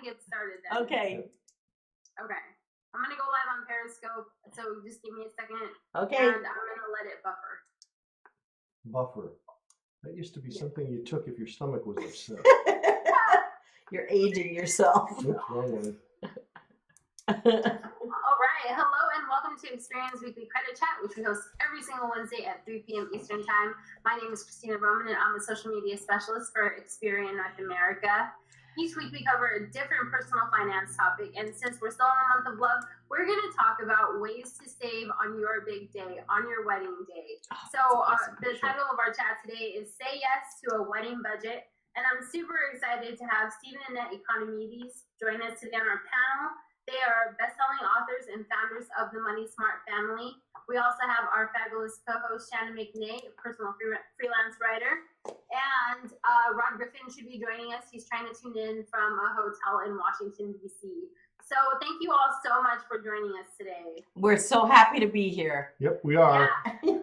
to get started then. Okay. Okay. I'm going to go live on Periscope, so just give me a second. Okay. And I'm going to let it buffer. Buffer. That used to be something you took if your stomach was upset. You're aging yourself. Oops, wrong one. All right. Hello and welcome to Experian's Weekly Credit Chat, which we host every single Wednesday at 3 p.m. Eastern Time. My name is Christina Roman, and I'm a social media specialist for Experian North America. Each week we cover a different personal finance topic, and since we're still in the month of love, we're going to talk about ways to save on your big day, on your wedding day. The title of our chat today is Say Yes to a Wedding Budget, and I'm super excited to have Steve Annette Economides join us today on our panel. They are best-selling authors and founders of the Money Smart family. We also have our fabulous co-host, Shannon McNay, a personal freelance writer. And Rod Griffin should be joining us. He's trying to tune in from a hotel in Washington, D.C. So thank you all so much for joining us today. We're so happy to be here. Yep, we are. Yeah.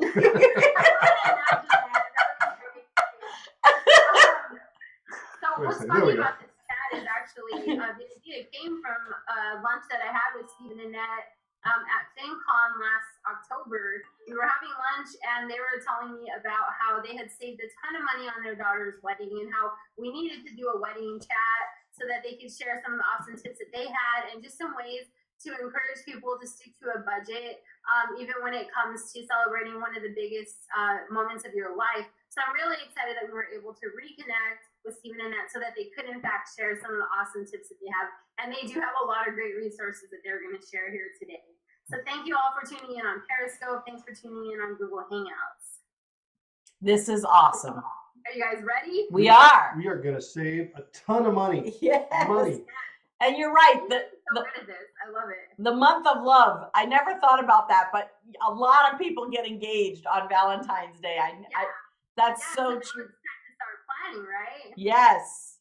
What's funny about this chat is actually the idea came from lunch that I had with Steve Annette at FinCon last October. We were having lunch and they were telling me about how they had saved a ton of money on their daughter's wedding and how we needed to do a wedding chat so that they could share some of the awesome tips that they had and just some ways to encourage people to stick to a budget, even when it comes to celebrating one of the biggest moments of your life. So I'm really excited that we were able to reconnect with Steve and Annette so that they could in fact share some of the awesome tips that they have. And they do have a lot of great resources that they're going to share here today. So thank you all for tuning in on Periscope. Thanks for tuning in on Google Hangouts. This is awesome. Are you guys ready? We are. We are going to save a ton of money. Yes. Money. And you're right. So good at this. I love it. The month of love. I never thought about that, but a lot of people get engaged on Valentine's Day. That's so true. It's time to start planning, right? Yes.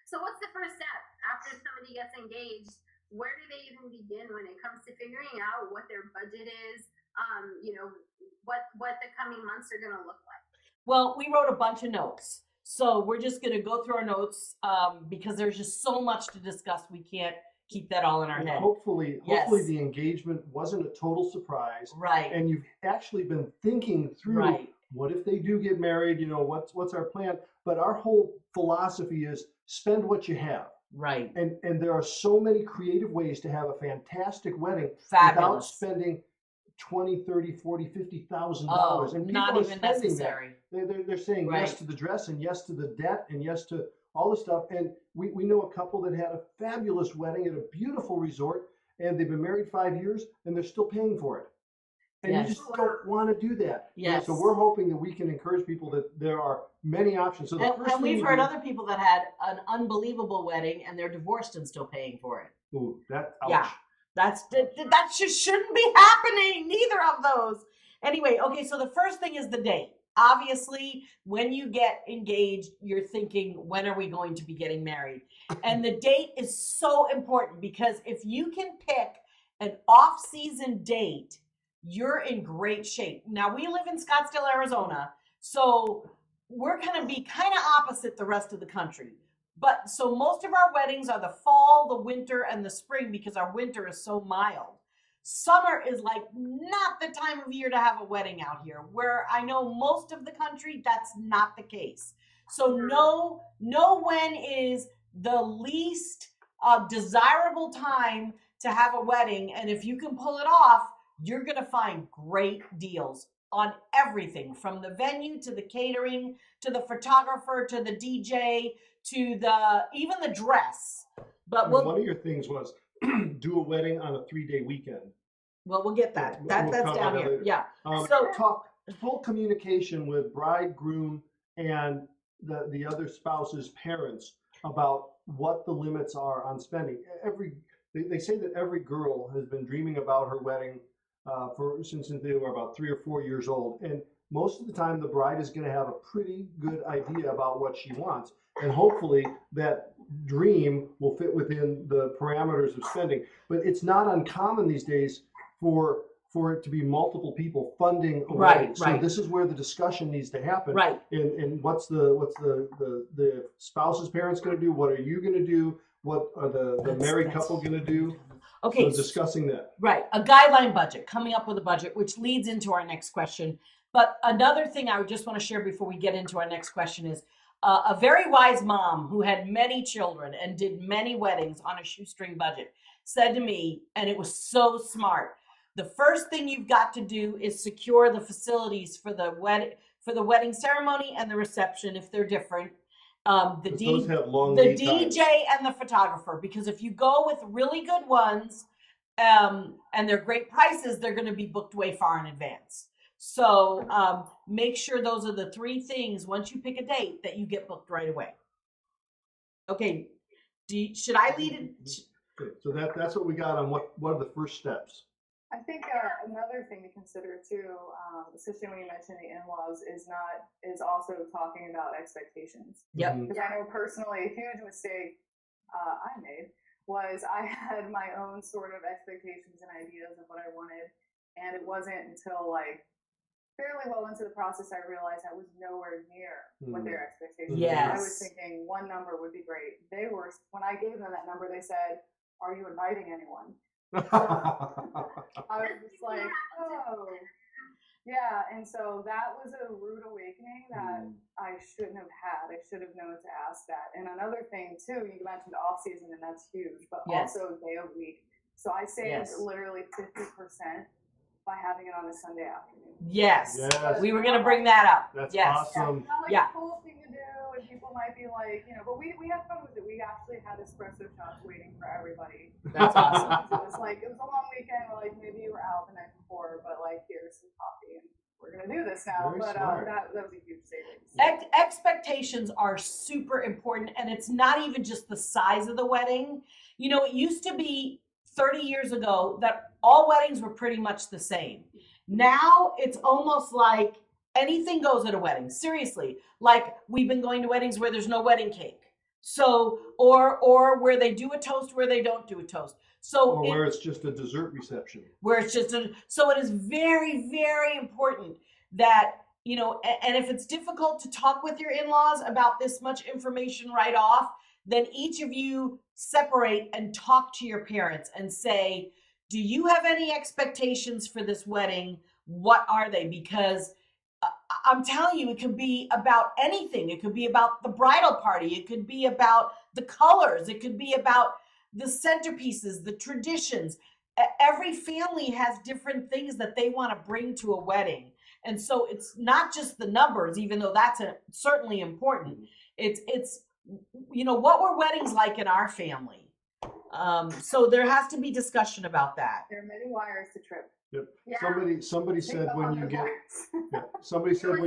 So what's the first step after somebody gets engaged? Where do they even begin when it comes to figuring out what their budget is? What the coming months are going to look like? Well, we wrote a bunch of notes. So we're just going to go through our notes because there's just so much to discuss. We can't keep that all in our head. Hopefully the engagement wasn't a total surprise. Right. And you've actually been thinking through what if they do get married, what's our plan? But our whole philosophy is spend what you have. Right. And there are so many creative ways to have a fantastic wedding without spending $20,000, $30,000, $40,000, $50,000. And people not are even spending necessary. They're saying yes to the dress and yes to the debt and yes to all the stuff. And we know a couple that had a fabulous wedding at a beautiful resort, and they've been married 5 years and they're still paying for it. And you just don't want to do that. Yes. So we're hoping that we can encourage people that there are many options. So and we've heard other people that had an unbelievable wedding and they're divorced and still paying for it. Ooh, ouch. Yeah. That just shouldn't be happening. Neither of those. Anyway, okay, so the first thing is the date. Obviously, when you get engaged, you're thinking, when are we going to be getting married? And the date is so important because if you can pick an off-season date, you're in great shape. Now, we live in Scottsdale, Arizona, so we're going to be kind of opposite the rest of the country. But so most of our weddings are the fall, the winter, and the spring because our winter is so mild. Summer is like not the time of year to have a wedding out here, where I know most of the country, that's not the case. So know when is the least desirable time to have a wedding. And if you can pull it off, you're going to find great deals on everything from the venue to the catering, to the photographer, to the DJ, to even the dress. But one of your things was do a wedding on a 3-day weekend. Well, we'll get that. That's down here. Yeah. So full communication with bride, groom, and the other spouse's parents about what the limits are on spending. They say that every girl has been dreaming about her wedding since they were about 3 or 4 years old, and most of the time the bride is going to have a pretty good idea about what she wants, and hopefully that dream will fit within the parameters of spending. But it's not uncommon these days for it to be multiple people funding a wedding. So this is where the discussion needs to happen. Right. And what's the spouse's parents going to do? What are you going to do? what are the married couple going to do? Okay. So discussing that. Right. A guideline budget, coming up with a budget, which leads into our next question. But another thing I would just want to share before we get into our next question is a very wise mom who had many children and did many weddings on a shoestring budget said to me, and it was so smart, the first thing you've got to do is secure the facilities for the wedding ceremony and the reception if they're different. Those have long the lead DJ times. and the photographer, because if you go with really good ones and they're great prices, they're going to be booked way far in advance. So make sure those are the three things once you pick a date that you get booked right away. Okay, should I lead it? Okay, so that's what we got on what are the first steps. I think another thing to consider too, especially when you mention the in-laws, is also talking about expectations. Yep. Because I know personally a huge mistake I made was I had my own sort of expectations and ideas of what I wanted, and it wasn't until like fairly well into the process I realized I was nowhere near what their expectations were. I was thinking one number would be great. They were, when I gave them that number, they said, "Are you inviting anyone?" I was just like, oh, yeah. And so that was a rude awakening that I shouldn't have had. I should have known to ask that. And another thing too, you mentioned off season, and that's huge, but also day of week. So I saved literally 50% by having it on a Sunday afternoon. Yes. We were going to bring that up. That's Yeah. awesome. It's not like a cool thing to do, and people might be like, but we have fun with it. We actually had espresso shots waiting for everybody. That's awesome. So it was a long weekend. Like maybe you were out the night before, but like here's some coffee, and we're gonna do this now. Very but smart. that was a huge savings. Expectations are super important, and it's not even just the size of the wedding. It used to be 30 years ago that all weddings were pretty much the same. Now it's almost like anything goes at a wedding. Seriously, like we've been going to weddings where there's no wedding cake. So, or where they do a toast, where they don't do a toast. So, or where it's just a dessert reception. So it is very, very important that, and if it's difficult to talk with your in-laws about this much information right off, then each of you separate and talk to your parents and say, do you have any expectations for this wedding? What are they? Because I'm telling you, it could be about anything. It could be about the bridal party. It could be about the colors. It could be about the centerpieces, the traditions. Every family has different things that they want to bring to a wedding. And so it's not just the numbers, even though that's certainly important. It's what were weddings like in our family? So there has to be discussion about that. There are many wires to trip. Yep. Yeah. Somebody said when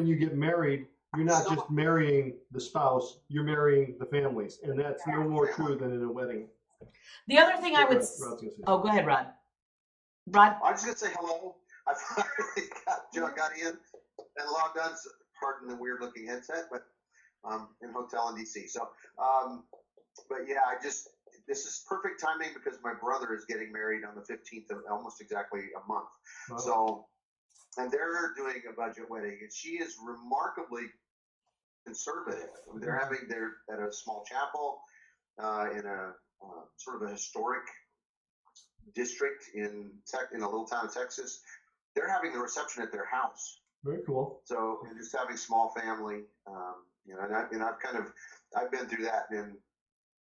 you get married, you're not just marrying the spouse, you're marrying the families, and that's no more true than in a wedding. The other thing I would go ahead, Rod. I was just gonna say hello. I finally got in and logged on. Pardon the weird looking headset, but in a hotel in DC. So, but yeah, this is perfect timing because my brother is getting married on the 15th of almost exactly a month. Wow. So, and they're doing a budget wedding, and she is remarkably conservative. I mean, they're at a small chapel in a sort of a historic district in a little town in Texas. They're having the reception at their house. Very cool. So, and just having small family, and I've been through that, and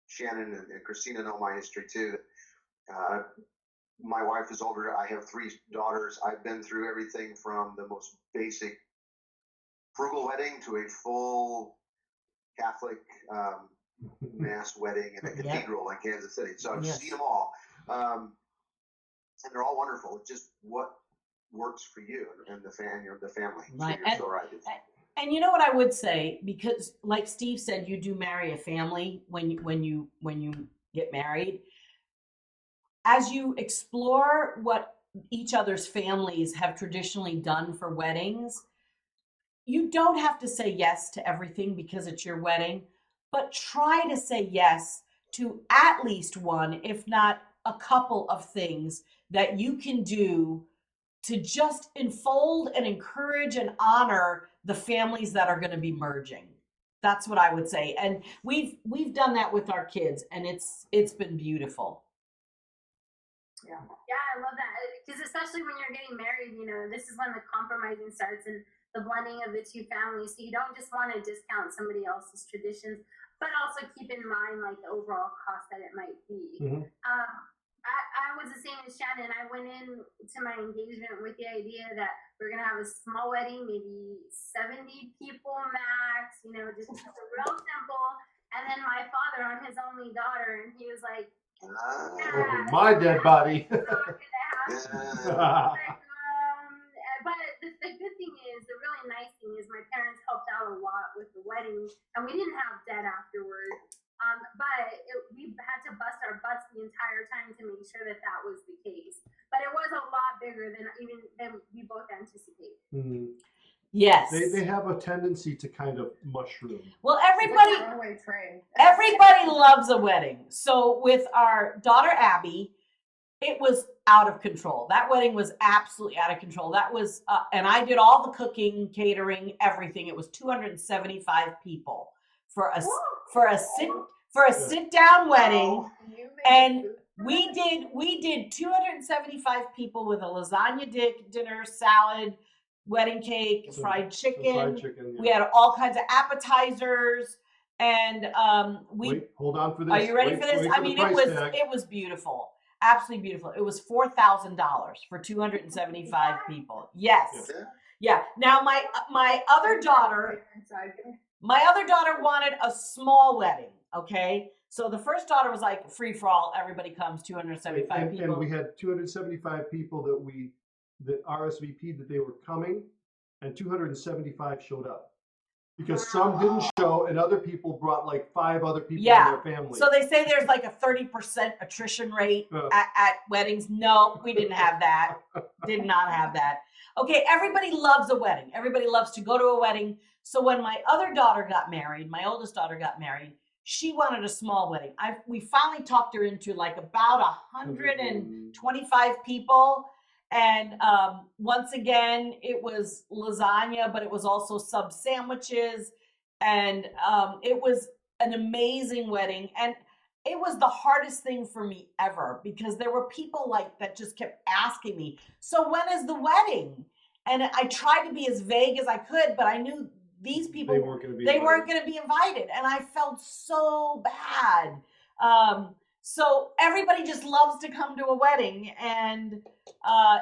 Shannon and Christina know my history too. My wife is older. I have 3 daughters. I've been through everything from the most basic frugal wedding to a full Catholic mass wedding in a cathedral in Kansas City. So I've seen them all. And they're all wonderful. It's just what works for you and the family. Right. So you're so right. And you know what I would say, because like Steve said, you do marry a family when you get married. As you explore what each other's families have traditionally done for weddings, you don't have to say yes to everything because it's your wedding, but try to say yes to at least one, if not a couple of things that you can do to just enfold and encourage and honor the families that are going to be merging. That's what I would say. And we've done that with our kids, and it's been beautiful. Yeah, I love that. Because especially when you're getting married, this is when the compromising starts and the blending of the two families. So you don't just want to discount somebody else's traditions, but also keep in mind like the overall cost that it might be. Mhm. I was the same as Shannon. I went in to my engagement with the idea that we're gonna have a small wedding, maybe 70 people max. Just real simple. And then my father on his only daughter, and he was like, My dead body. but the good thing is, the really nice thing is, my parents helped out a lot with the wedding, and we didn't have debt afterwards. But we had to bust our butts the entire time to make sure that was the case. But it was a lot bigger than we both anticipated. Mhm. Yes. They have a tendency to kind of mushroom. Well, It's like a runaway train. everybody loves a wedding. So with our daughter Abby, it was out of control. That wedding was absolutely out of control. That was, and I did all the cooking, catering, everything. It was 275 people for a sit down wedding, and we did 275 people with a lasagna dinner, salad, wedding cake, fried chicken. Yeah. We had all kinds of appetizers, and Wait, hold on for this. Are you ready for this? Wait I for the mean, price tag. it was beautiful, absolutely beautiful. It was $4,000 for 275 people. Yes, yeah. Now my other daughter wanted a small wedding. Okay, so the first daughter was like free for all, everybody comes, 275 people. And we had 275 people that RSVP'd that they were coming, and 275 showed up. Because some didn't show, and other people brought like 5 other people in their family. So they say there's like a 30% attrition rate at weddings. No, we didn't have that. Did not have that. Okay, everybody loves a wedding. Everybody loves to go to a wedding. So when my other daughter got married, my oldest daughter got married, she wanted a small wedding. We finally talked her into like about 125 people. And once again, it was lasagna, but it was also sub sandwiches. And it was an amazing wedding. And it was the hardest thing for me ever, because there were people like that just kept asking me, so when is the wedding? And I tried to be as vague as I could, but I knew these people, they weren't going to be invited. And I felt so bad. So everybody just loves to come to a wedding, and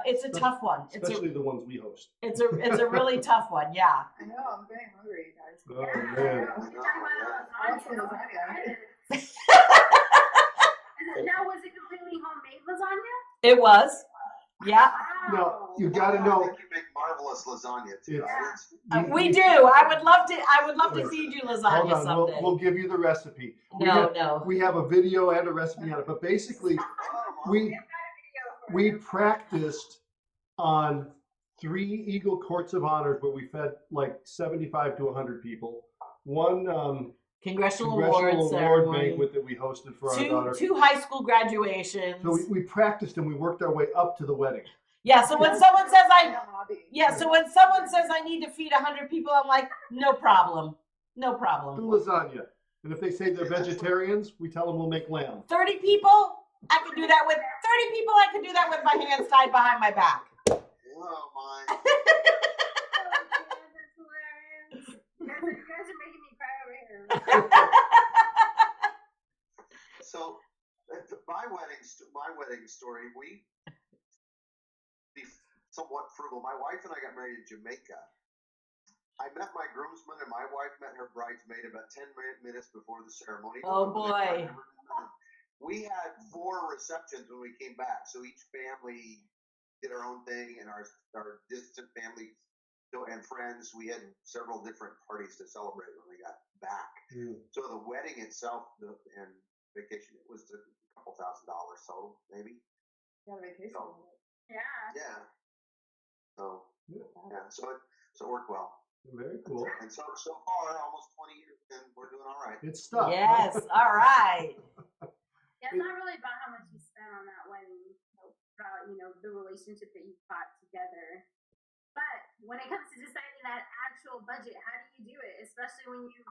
it's a tough one. Especially the ones we host. It's a really tough one, yeah. I know, I'm getting hungry, guys. Oh, man. Now, was it completely homemade lasagna? It was. Yeah. No, you got to know. I think you make marvelous lasagna too. We do. I would love to feed you lasagna someday. We'll give you the recipe. No. We have a video and a recipe on it, but basically, we practiced on 3 Eagle Courts of Honors where we fed like 75 to 100 people. One Congressional award ceremony. banquet that we hosted for our daughter. 2 high school graduations. So we practiced and we worked our way up to the wedding. Yeah. So when someone says I need to feed 100 people, I'm like, no problem. Do lasagna. And if they say they're vegetarians, we tell them we'll make lamb. 30 people, I could do that with my hands tied behind my back. Oh my. You guys are making me cry over here. So, my wedding story, we be somewhat frugal. My wife and I got married in Jamaica. I met my groomsman and my wife met her bridesmaid about 10 minutes before the ceremony. Oh boy. We had 4 receptions when we came back, so each family did our own thing, and our distant family and friends, we had several different parties to celebrate when we got back. So the wedding itself and vacation, it was a couple $1,000 total, maybe. Yeah, vacation. Yeah. So it worked well. Very cool. And so far, almost 20 years, and we're doing all right. It's stuff. Yes. All right. Yeah, it's not really about how much you spend on that wedding. It's about the relationship that you got together. But when it comes to deciding that actual budget, how do you do it? Especially when you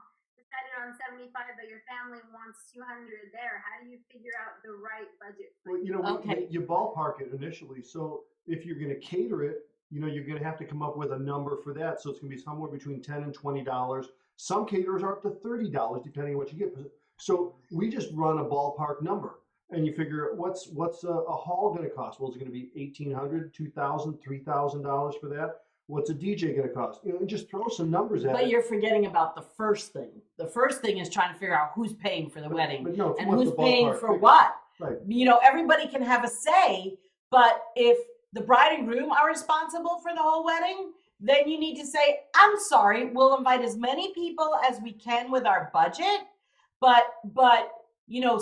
set it on 75, but your family wants 200 there. How do you figure out the right budget? Well, Okay. you ballpark it initially. So if you're going to cater it, you're going to have to come up with a number for that. So it's going to be somewhere between $10 and $20. Some caterers are up to $30, depending on what you get. So we just run a ballpark number, and you figure what's a hall going to cost? Well, it's going to be $1,800, $2,000, $3,000 for that. What's a DJ going to cost? And just throw some numbers at it. But you're forgetting about the first thing. The first thing is trying to figure out who's paying for the wedding But no, if you and want who's the paying ballpark for figure. what. Right. Everybody can have a say, but if the bride and groom are responsible for the whole wedding, then you need to say, I'm sorry, we'll invite as many people as we can with our budget, but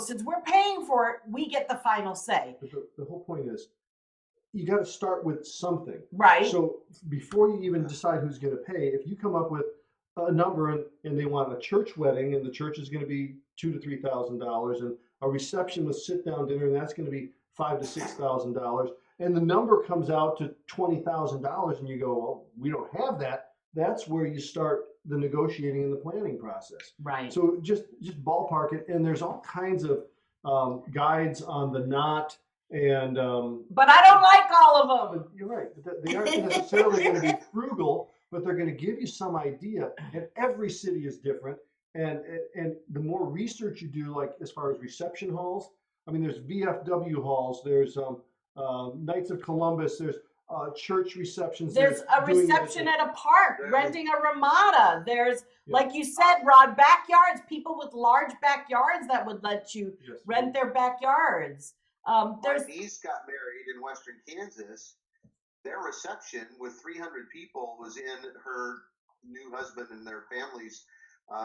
since we're paying for it, we get the final say. But the whole point is, you got to start with something. Right. So before you even decide who's going to pay, if you come up with a number and they want a church wedding and the church is going to be $2,000 to $3,000, and a reception with sit-down dinner, and that's going to be $5,000 to $6,000, and the number comes out to $20,000, and you go, well, we don't have that. That's where you start the negotiating and the planning process. Right. So just ballpark it, and there's all kinds of guides on the knot. And but I don't like all of them. but you're right. They aren't necessarily going to be frugal, but they're going to give you some idea. And every city is different. And the more research you do, like as far as reception halls, I mean, there's VFW halls, there's Knights of Columbus, there's church receptions. There's a reception at a park, Exactly. renting a ramada. There's, Yeah. like you said, Rod, backyards, people with large backyards that would let you Yes. rent their backyards. My There's niece got married in Western Kansas. Their reception with 300 people was in her new husband and their families.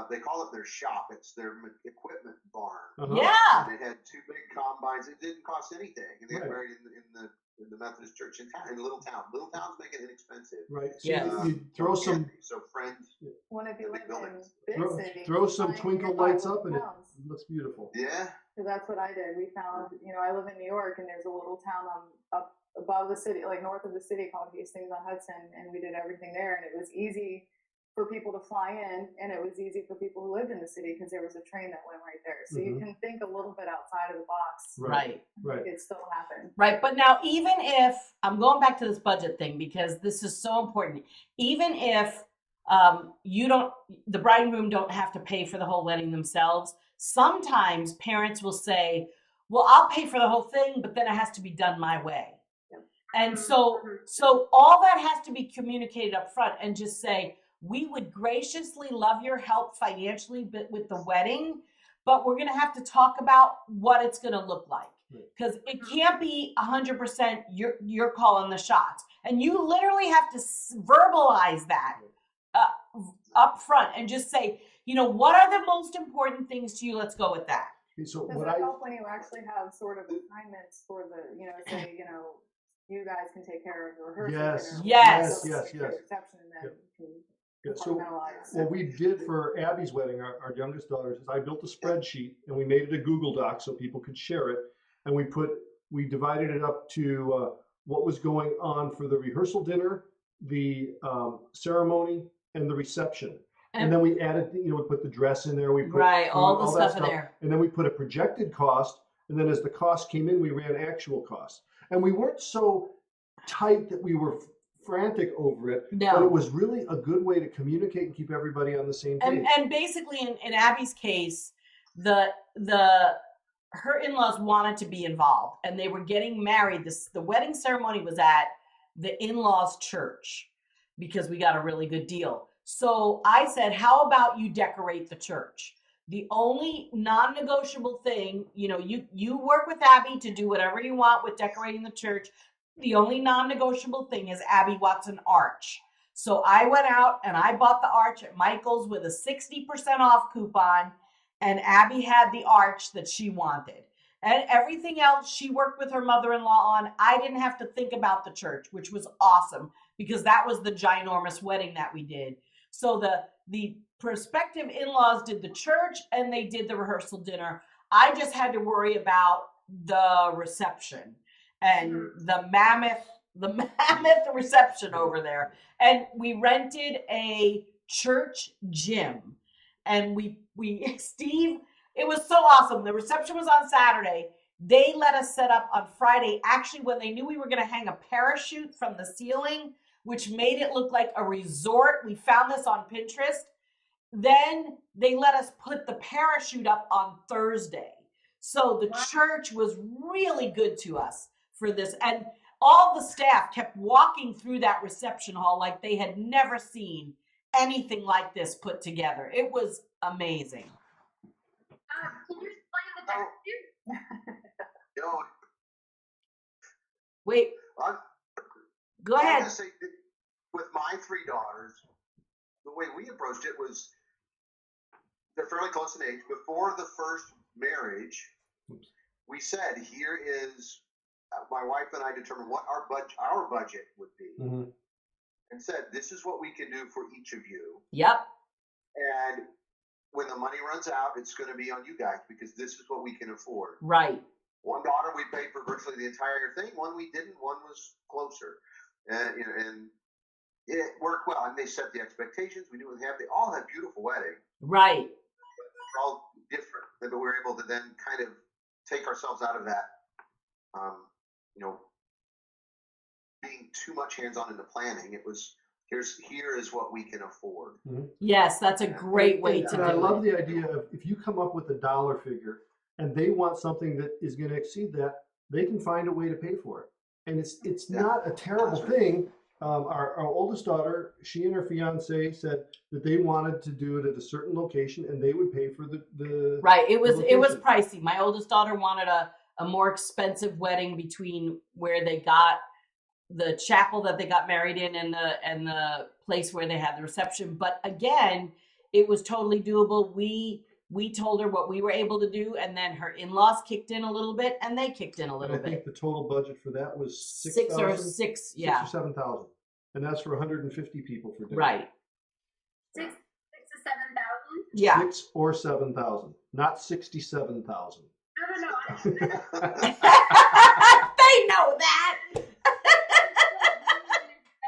They call it their shop. It's their equipment barn. Uh-huh. yeah. And it had 2 big combines. It didn't cost anything. And they got Right. married in the Methodist church in town, in a little town. Little towns make it inexpensive. Right. So Yeah. you throw some So friends. When if you The live big in buildings. big throw, city, throw some find twinkle nearby lights up, and it towns. looks beautiful. Yeah. So that's what I did. We found, I live in New York, and there's a little town up above the city, like north of the city, called Hastings on Hudson, and we did everything there. And it was easy for people to fly in, and it was easy for people who lived in the city because there was a train that went right there. So you can think a little bit outside of the box. Right. Right. It still happened. Right. But now, even if I'm going back to this budget thing, because this is so important, even if the bride and groom don't have to pay for the whole wedding themselves, sometimes parents will say, well, I'll pay for the whole thing, but then it has to be done my way. And so all that has to be communicated up front, and just say, we would graciously love your help financially with the wedding, but we're going to have to talk about what it's going to look like, because it can't be 100% you're calling the shots. And you literally have to verbalize that up front and just say, what are the most important things to you? Let's go with that. Okay, so Does what it help when you actually have sort of assignments for the, say, you guys can take care of the rehearsal? Yes. Yes. Yes. Reception, and then you Yeah, can so compartmentalize. what we did for Abby's wedding, our youngest daughter, is I built a spreadsheet and we made it a Google Doc so people could share it. And we divided it up to what was going on for the rehearsal dinner, the ceremony, and the reception. And then we added, we put the dress in there. We put all the that stuff in there. And then we put a projected cost. And then as the cost came in, we ran actual costs. And we weren't so tight that we were frantic over it, but it No. was really a good way to communicate and keep everybody on the same page. And basically, in Abby's case, her in-laws wanted to be involved, and they were getting married. The wedding ceremony was at the in-laws' church because we got a really good deal. So I said, how about you decorate the church? The only non-negotiable thing, you work with Abby to do whatever you want with decorating the church. The only non-negotiable thing is Abby wants an arch. So I went out and I bought the arch at Michael's with a 60% off coupon, and Abby had the arch that she wanted. And everything else she worked with her mother-in-law on. I didn't have to think about the church, which was awesome because that was the ginormous wedding that we did. So the prospective in-laws did the church and they did the rehearsal dinner. I just had to worry about the reception and the mammoth reception over there. And we rented a church gym. and we Steve, it was so awesome. The reception was on Saturday. They let us set up on Friday, actually, when they knew we were going to hang a parachute from the ceiling, which made it look like a resort. We found this on Pinterest. Then they let us put the parachute up on Thursday. So the church was really good to us for this. And all the staff kept walking through that reception hall like they had never seen anything like this put together. It was amazing. Can you explain the parachute? No, Wait, go I'm ahead. gonna say that with my 3 daughters, the way we approached it was they're fairly close in age. Before the first marriage, we said, here is my wife and I determined what our budget would be, and said, this is what we can do for each of you. Yep. And when the money runs out, it's going to be on you guys because this is what we can afford. Right. One daughter we paid for virtually the entire thing. One we didn't. One was closer, and it worked well. And they set the expectations. We knew what they had. They all had beautiful weddings. Right. But they're all different. But we were able to then kind of take ourselves out of that, being too much hands-on in the planning. It was here is what we can afford. Yes, that's a great way to do it. I love the idea of if you come up with a dollar figure and they want something that is going to exceed that, they can find a way to pay for it. And it's not a terrible thing. Our oldest daughter, she and her fiance said that they wanted to do it at a certain location and they would pay for the Right. It was location. pricey. My oldest daughter wanted a more expensive wedding between where they got the chapel that they got married in and the place where they had the reception. But again, it was totally doable. We told her what we were able to do, and then her in-laws kicked in a little bit, and they kicked in a little bit. I think the total budget for that was six or 7,000, and that's for 150 people for dinner. Right. 6 to 7,000. Yeah. 6 or 7,000, not 67,000. No. They know that.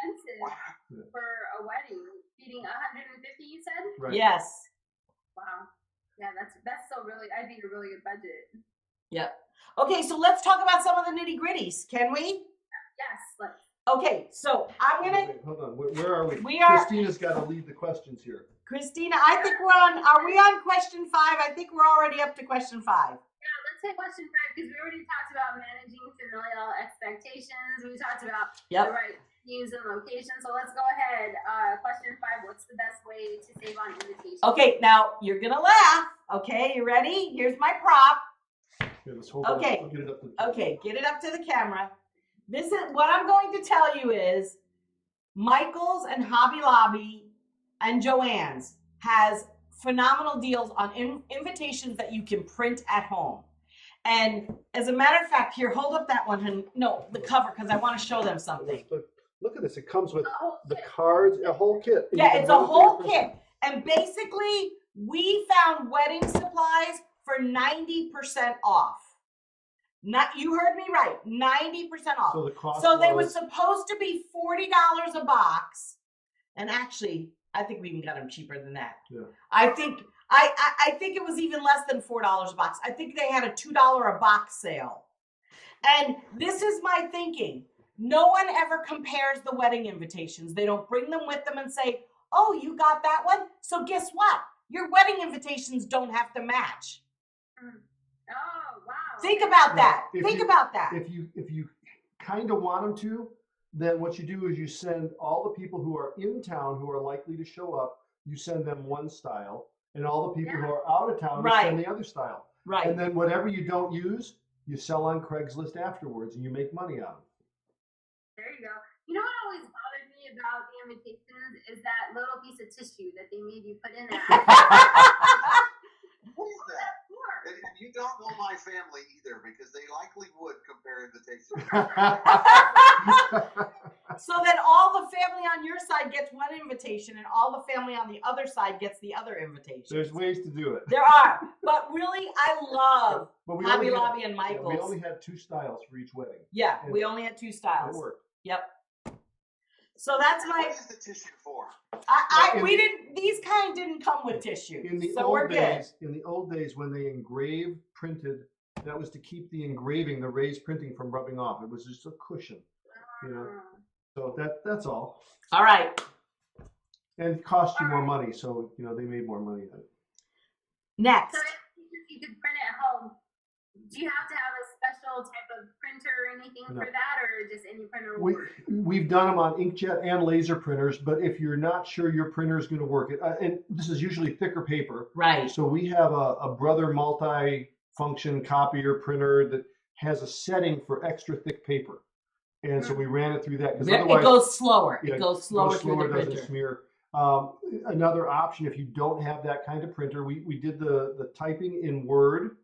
Expensive for a wedding. Feeding 150, you said? Right. Yes. Wow. Yeah, that's still really, I think, a really good budget. Yep. Okay, so let's talk about some of the nitty gritties, can we? Yes, let's. Okay, so I'm gonna. Wait, hold on. Where are we? We are. Christina's got to lead the questions here. Christina, I think we're on. Are we on question 5? I think we're already up to question 5. Yeah, let's say question 5 because we already talked about managing familial expectations. We talked about the right venues and locations. So let's go ahead. Question 5. What's the best way to save on invitations? Okay, now you're gonna laugh. Okay, you ready? Here's my prop. Yeah, let's hold Okay. on. Get it up to Okay, get it up to the camera. This is what I'm going to tell you is Michael's and Hobby Lobby and Joann's has phenomenal deals on invitations that you can print at home. And as a matter of fact, here, hold up that one. And no, the cover, because I want to show them something. Look at this. It comes with the cards, a whole kit. Yeah, it's a whole kit. And basically, we found wedding supplies for 90% off. You heard me right, 90% off. So the cost So they were supposed to be $40 a box. And actually, I think we even got them cheaper than that. Yeah. I think it was even less than $4 a box. I think they had a $2 a box sale. And this is my thinking. No one ever compares the wedding invitations. They don't bring them with them and say, oh, you got that one? So guess what? Your wedding invitations don't have to match. Oh, wow. Think about that. Think about that. If you kind of want them to, then what you do is you send all the people who are in town who are likely to show up, you send them one style, and all the people who are out of town, you send the other style. Right. And then whatever you don't use, you sell on Craigslist afterwards, and you make money on them. There you go. You know what always bothered me about the invitations is that little piece of tissue that they made you put in there. What is that? And you don't know my family either because they likely would compare invitations. So then all the family on your side gets one invitation and all the family on the other side gets the other invitation. There's ways to do it. There are. But really, I love Hobby Lobby and Michael's. We only had 2 styles for each wedding. Yeah, we only had 2 styles. It worked. Yep. So that's What my. is the tissue for? We didn't. These kind didn't come with tissue. In the So we're old good. days, when they engraved, printed, that was to keep the engraving, the raised printing from rubbing off. It was just a cushion, you know. So that's all. All right. And it cost you more money, so you know they made more money on it. Next. So if you could print at home, do you have to have a special type of printer or anything No. for that, or just any printer will work? We've done them on inkjet and laser printers, but if you're not sure your printer is going to work, and this is usually thicker paper. Right. So we have a Brother multi-function copier printer that has a setting for extra thick paper, and so we ran it through that because otherwise It goes slower. Yeah, It goes slower through the printer. doesn't smear. Another option, if you don't have that kind of printer, we did the typing in Word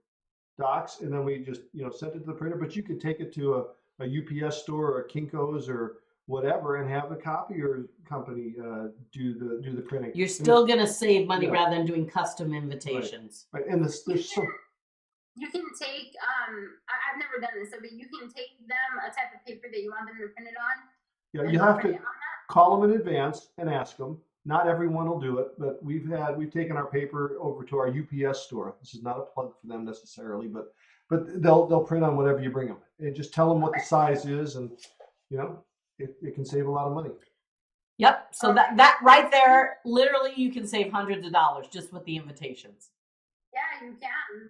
docs, and then we just sent it to the printer. But you could take it to a UPS store or a Kinko's or whatever, and have the copier company do the printing. You're still gonna save money Yeah. rather than doing custom invitations. Right. And there's so You can take, I've never done this, but you can take them a type of paper that you want them to print it on. yeah, and you they'll have print to it on that. call them in advance and ask them. Not everyone will do it, but we've taken our paper over to our UPS store. This is not a plug for them necessarily, but they'll print on whatever you bring them, and just tell them what the size is, and it can save a lot of money. Yep. So that right there, literally, you can save hundreds of dollars just with the invitations. Yeah, you can.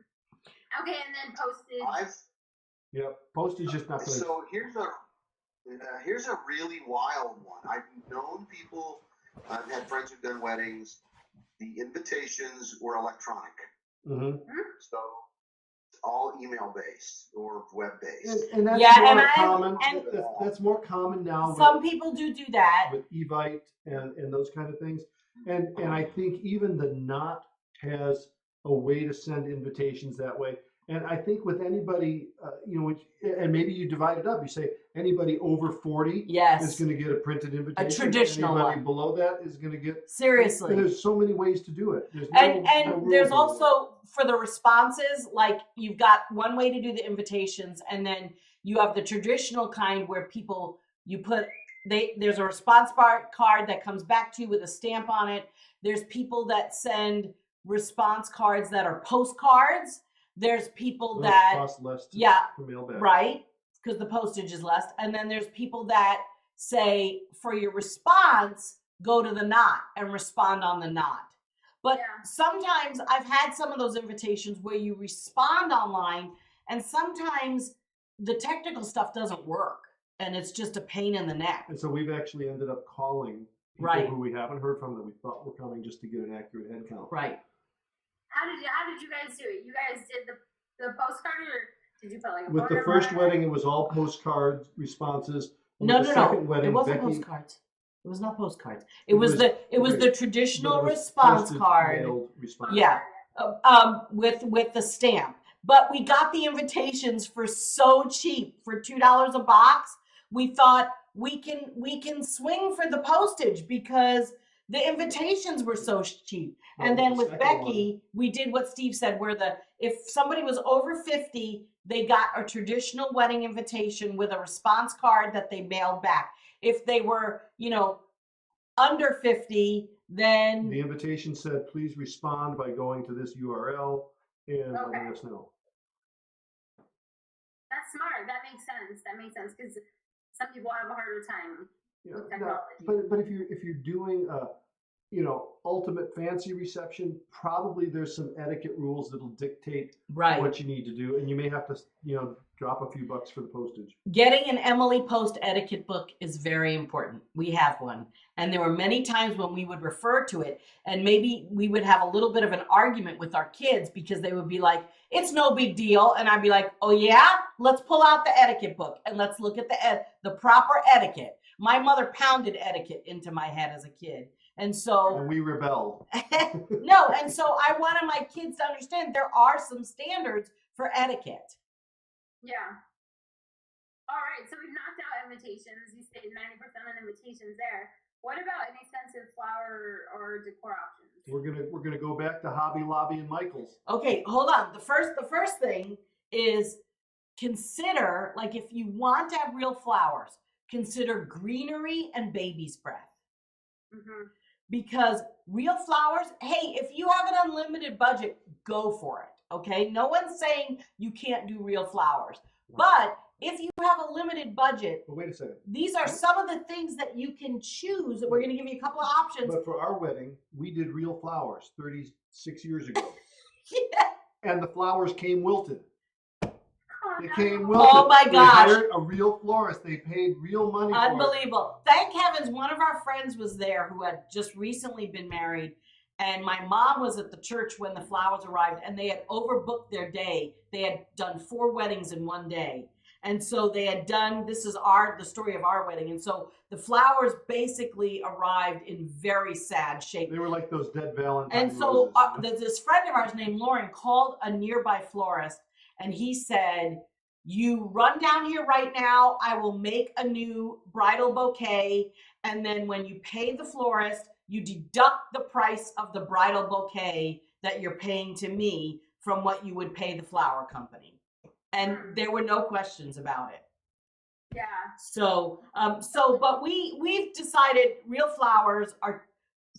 Okay, and then postage. Postage just not going to. So here's a really wild one. I've known people. I've had friends who've done weddings. The invitations were electronic, so all email based or web based. And that's Yeah, more and common. and- That's more common now. Some people do that. With Evite and those kind of things. And I think even the Knot has a way to send invitations that way. And I think with anybody, and maybe you divide it up. You say anybody over 40 Yes. is going to get a printed invitation. traditional Anybody one. below that is going to get. Seriously. And there's so many ways to do it. There's And no rules there's anymore. also for the responses, like you've got one way to do the invitations, and then you have the traditional kind where there's a response card that comes back to you with a stamp on it. There's people that send response cards that are postcards. There's people Those that cost less to mail back. right, because the postage is less. And then there's people that say for your response, go to the Knot and respond on the Knot. But sometimes I've had some of those invitations where you respond online, and sometimes the technical stuff doesn't work, and it's just a pain in the neck. And so we've actually ended up calling people Right. who we haven't heard from that we thought were coming just to get an accurate head count. Right. How did you guys do it? You guys did the postcard, or did you put like a With phone the number first on it? wedding, it was all postcard responses. And No, with the no. second wedding, It wasn't Becky, postcards. It was not postcards. It It was was- the traditional but it was response postage card. mailed response. Yeah. With the stamp. But we got the invitations for so cheap, for $2 a box. We thought we can swing for the postage because the invitations were so cheap. Well, And then the with second Becky, we did what Steve said, where if somebody was over 50, they got a traditional wedding invitation with a response card that they mailed back. If they were, under 50, then The invitation said, please respond by going to this URL and letting us know. That's smart. That makes sense because some people have a harder time Yeah, with no, technology. but if you're doing a ultimate fancy reception, probably there's some etiquette rules that'll dictate right. what you need to do, and you may have to drop a few bucks for the postage. Getting an Emily Post etiquette book is very important. We have one. And there were many times when we would refer to it, and maybe we would have a little bit of an argument with our kids because they would be like, it's no big deal. And I'd be like, oh yeah, let's pull out the etiquette book and let's look at the proper etiquette. My mother pounded etiquette into my head as a kid. And so And we rebelled. no, and so I wanted my kids to understand there are some standards for etiquette. Yeah. All right. So we've knocked out invitations. You stayed 90% on invitations there. What about inexpensive flower or decor options? We're gonna go back to Hobby Lobby and Michael's. Okay, hold on. The first thing is consider, like, if you want to have real flowers, consider greenery and baby's breath. Mm-hmm. Because real flowers, hey, if you have an unlimited budget, go for it, okay? No one's saying you can't do real flowers. But if you have a limited budget, But wait a second. these are some of the things that you can choose. We're going to give you a couple of options. But for our wedding, we did real flowers 36 years ago. Yeah. And the flowers came wilted. Oh, They no. came wilted. Oh my They gosh. hired a real florist. They paid real money for it. Unbelievable. Thank heavens one of our friends was there who had just recently been married. And my mom was at the church when the flowers arrived, and they had overbooked their day. They had done 4 weddings in one day. And so they had done, this is the story of our wedding. And so the flowers basically arrived in very sad shape. They were like those dead Valentine And so roses. this friend of ours named Lauren called a nearby florist, and he said, you run down here right now, I will make a new bridal bouquet, and then when you pay the florist, you deduct the price of the bridal bouquet that you're paying to me from what you would pay the flower company. And there were no questions about it. Yeah. So, but we've decided real flowers are,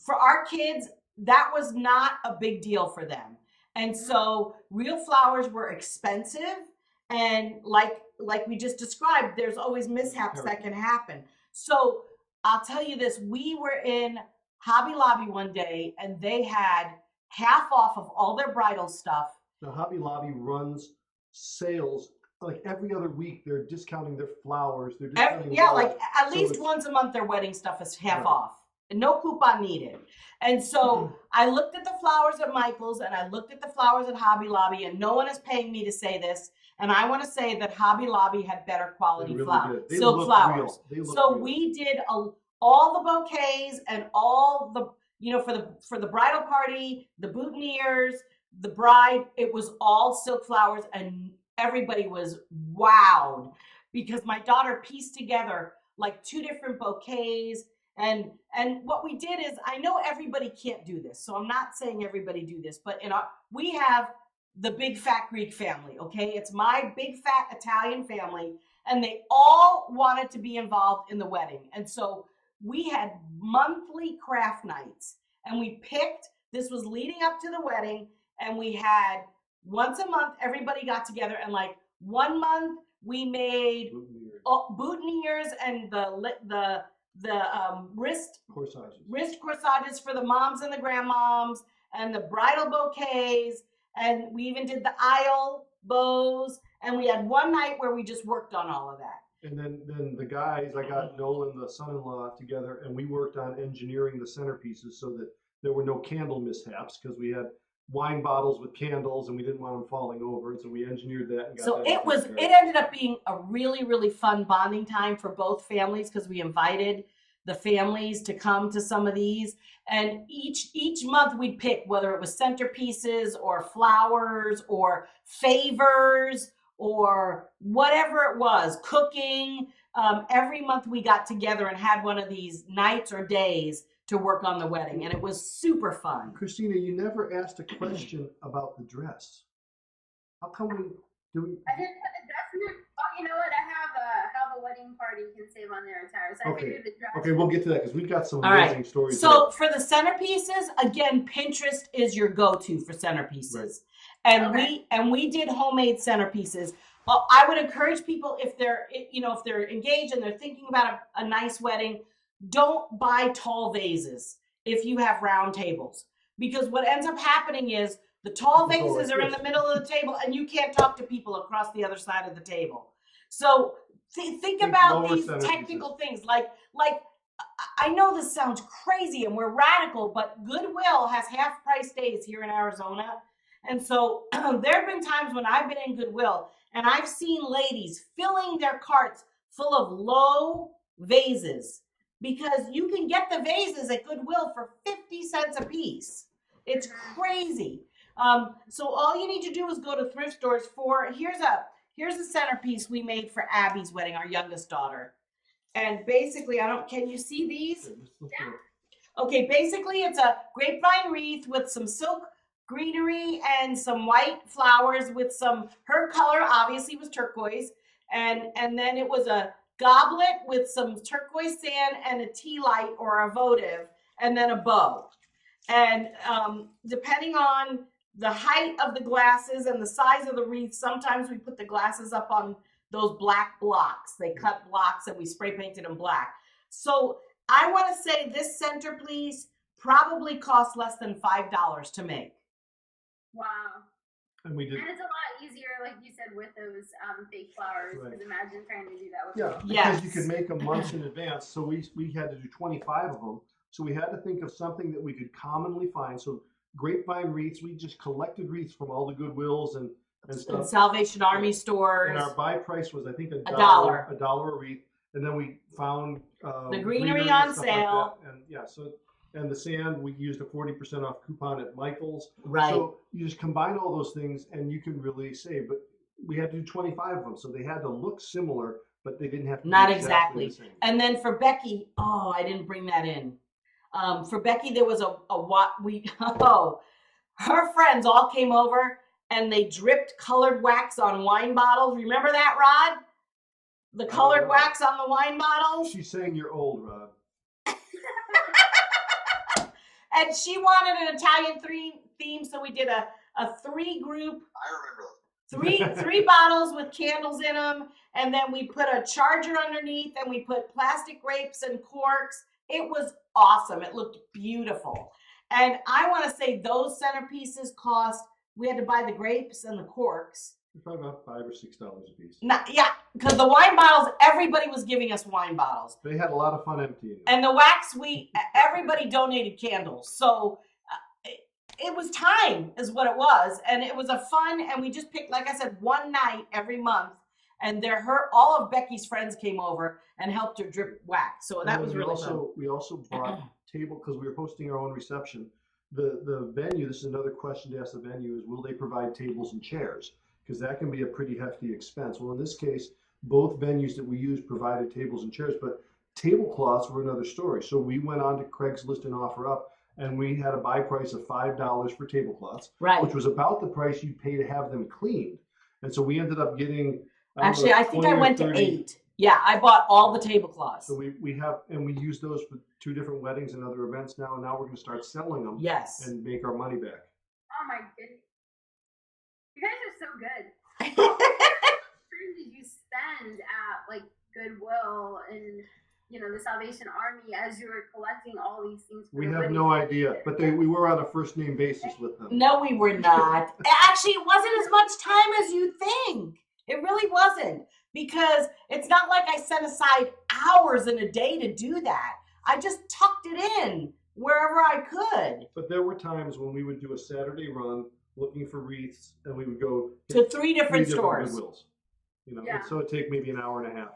for our kids, that was not a big deal for them. And so real flowers were expensive. And like we just described, there's always mishaps that can happen. So I'll tell you this, we were in Hobby Lobby one day and they had half off of all their bridal stuff. The Hobby Lobby runs sales like every other week. They're discounting their flowers. They're discounting Like at So least it's- once a month their wedding stuff is half Right. off. And no coupon needed. And so I looked at the flowers at Michael's and I looked at the flowers at Hobby Lobby, and no one is paying me to say this. And I want to say that Hobby Lobby had better quality They really flowers, did. They silk looked flowers. real. They looked So real. we did all the bouquets and all the, for the bridal party, the boutonnieres, the bride, it was all silk flowers, and everybody was wowed because my daughter pieced together like 2 different bouquets. And what we did is, I know everybody can't do this, so I'm not saying everybody do this, but we have the big fat Greek family, okay? It's my big fat Italian family, and they all wanted to be involved in the wedding. And so we had monthly craft nights, and we picked, this was leading up to the wedding, and we had once a month, everybody got together, and like 1 month we made boutonnieres and the wrist corsages for the moms and the grandmoms, and the bridal bouquets, and we even did the aisle bows, and we had one night where we just worked on all of that. And then the guys, I got Nolan, the son-in-law, together, and we worked on engineering the centerpieces so that there were no candle mishaps, because we had wine bottles with candles and we didn't want them falling over, and so we engineered that. And got So that it taken care of. ended up being a really, really fun bonding time for both families, because we invited the families to come to some of these, and each month we'd pick whether it was centerpieces or flowers or favors or whatever it was, cooking. Every month we got together and had one of these nights or days to work on the wedding, and it was super fun. Christina, you never asked a question about the dress. How come we do? I didn't have the dress in there. Oh, you know what? I have a wedding party you can save on their attire. So I Okay. figured the dress. Okay, we'll get to that because we've got some All right. amazing stories. So for the centerpieces, again, Pinterest is your go-to for centerpieces. Right. And we did homemade centerpieces. I would encourage people, if they're engaged and they're thinking about a nice wedding, don't buy tall vases if you have round tables, because what ends up happening is the tall People go vases like are in this. the middle of the table and you can't talk to people across the other side of the table. So think Think about lower these centerpieces. technical things, like I know this sounds crazy and we're radical, but Goodwill has half price days here in Arizona. And so there have been times when I've been in Goodwill and I've seen ladies filling their carts full of low vases, because you can get the vases at Goodwill for 50 cents a piece. It's crazy. So all you need to do is go to thrift stores here's a centerpiece we made for Abby's wedding, our youngest daughter. And basically, can you see these? Okay, basically it's a grapevine wreath with some silk greenery and some white flowers with her color obviously was turquoise. And then it was a goblet with some turquoise sand and a tea light or a votive, and then a bow. And depending on the height of the glasses and the size of the wreath, sometimes we put the glasses up on those black blocks. They cut blocks and we spray painted them black. So I want to say this centerpiece probably cost less than $5 to make. Wow. And we did. And it's a lot easier, like you said, with those fake flowers. Right. Because imagine trying to do that with Yeah, them. because you Yes. could make them months in advance. So we had to do 25 of them. So we had to think of something that we could commonly find. So grapevine wreaths, we just collected wreaths from all the Goodwills and And stuff. Salvation Army stores. And our buy price was, I think, $1. $1 a wreath. And then we found The greenery and on stuff sale. Like that. And yeah, so and the sand, we used a 40% off coupon at Michael's. Right. So you just combine all those things and you can really save. But we had to do 25 of them, so they had to look similar, but they didn't have to Not be exactly. the same. And then for Becky, oh, I didn't bring that in. For Becky, there was her friends all came over and they dripped colored wax on wine bottles. Remember that, Rod? The colored know. wax on the wine bottles? She's saying you're old, Rod. And she wanted an Italian theme, so we did a 3-group, I remember those. three bottles with candles in them, and then we put a charger underneath, and we put plastic grapes and corks. It was awesome. It looked beautiful. And I want to say those centerpieces cost, we had to buy the grapes and the corks. It's probably about $5 or $6 a piece. Because the wine bottles, everybody was giving us wine bottles. They had a lot of fun emptying them. And the wax, everybody donated candles. So it was time is what it was. And it was a fun, and we just picked, like I said, one night every month. And all of Becky's friends came over and helped her drip wax. So that was really fun. We also brought table, because we were hosting our own reception. The venue, this is another question to ask the venue, is will they provide tables and chairs? Because that can be a pretty hefty expense. Well, in this case, both venues that we used provided tables and chairs, but tablecloths were another story. So we went on to Craigslist and OfferUp, and we had a buy price of $5 for tablecloths, Right. which was about the price you'd pay to have them cleaned. And so we ended up getting Actually, I think 20 I or went 30. to 8. Yeah, I bought all the tablecloths. So we have, and we use those for 2 different weddings and other events now. And now we're going to start selling them. Yes. And make our money back. Oh my goodness. You guys are so good. How much time did you spend at like Goodwill and the Salvation Army as you were collecting all these things? We have no idea, but we were on a first name basis with them. No, we were not. Actually, it wasn't as much time as you think. It really wasn't, because it's not like I set aside hours in a day to do that. I just tucked it in wherever I could. But there were times when we would do a Saturday run looking for wreaths, and we would go To 3 different stores. Goodwills. Yeah. And so it'd take maybe an hour and a half.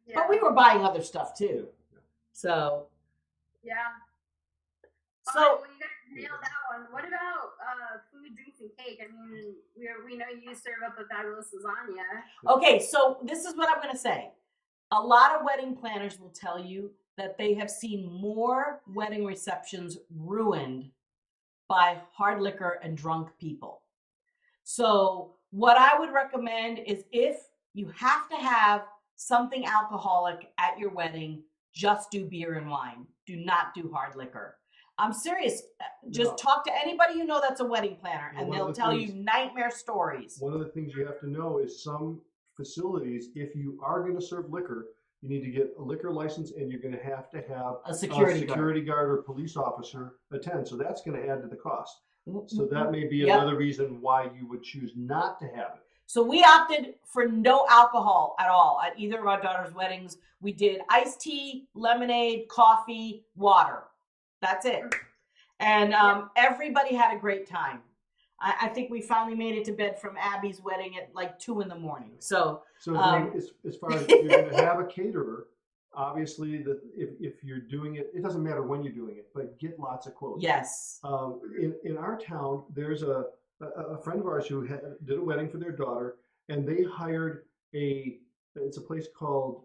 Yeah. But we were buying other stuff too. So, Yeah. So- Well, you guys nailed that one. What about food, drinks, and cake? I mean, we know you serve up a fabulous lasagna. okay, so this is what I'm going to say. A lot of wedding planners will tell you that they have seen more wedding receptions ruined by hard liquor and drunk people. So what I would recommend is, if you have to have something alcoholic at your wedding, just do beer and wine. Do not do hard liquor. I'm serious. Just No. talk to anybody you know that's a wedding planner, Well, and one of they'll the tell things- you nightmare stories. One of the things you have to know is some facilities, if you are going to serve liquor, you need to get a liquor license, and you're going to have A security guard. security guard or police officer attend. So that's going to add to the cost. So that may be Yep. another reason why you would choose not to have it. So we opted for no alcohol at all at either of our daughter's weddings. We did iced tea, lemonade, coffee, water. That's it. And everybody had a great time. I think we finally made it to bed from Abby's wedding at like 2 a.m. So So as far as you're going to have a caterer, obviously that if you're doing it, it doesn't matter when you're doing it, but get lots of quotes. yes. In our town, there's a friend of ours who did a wedding for their daughter, and they hired it's a place called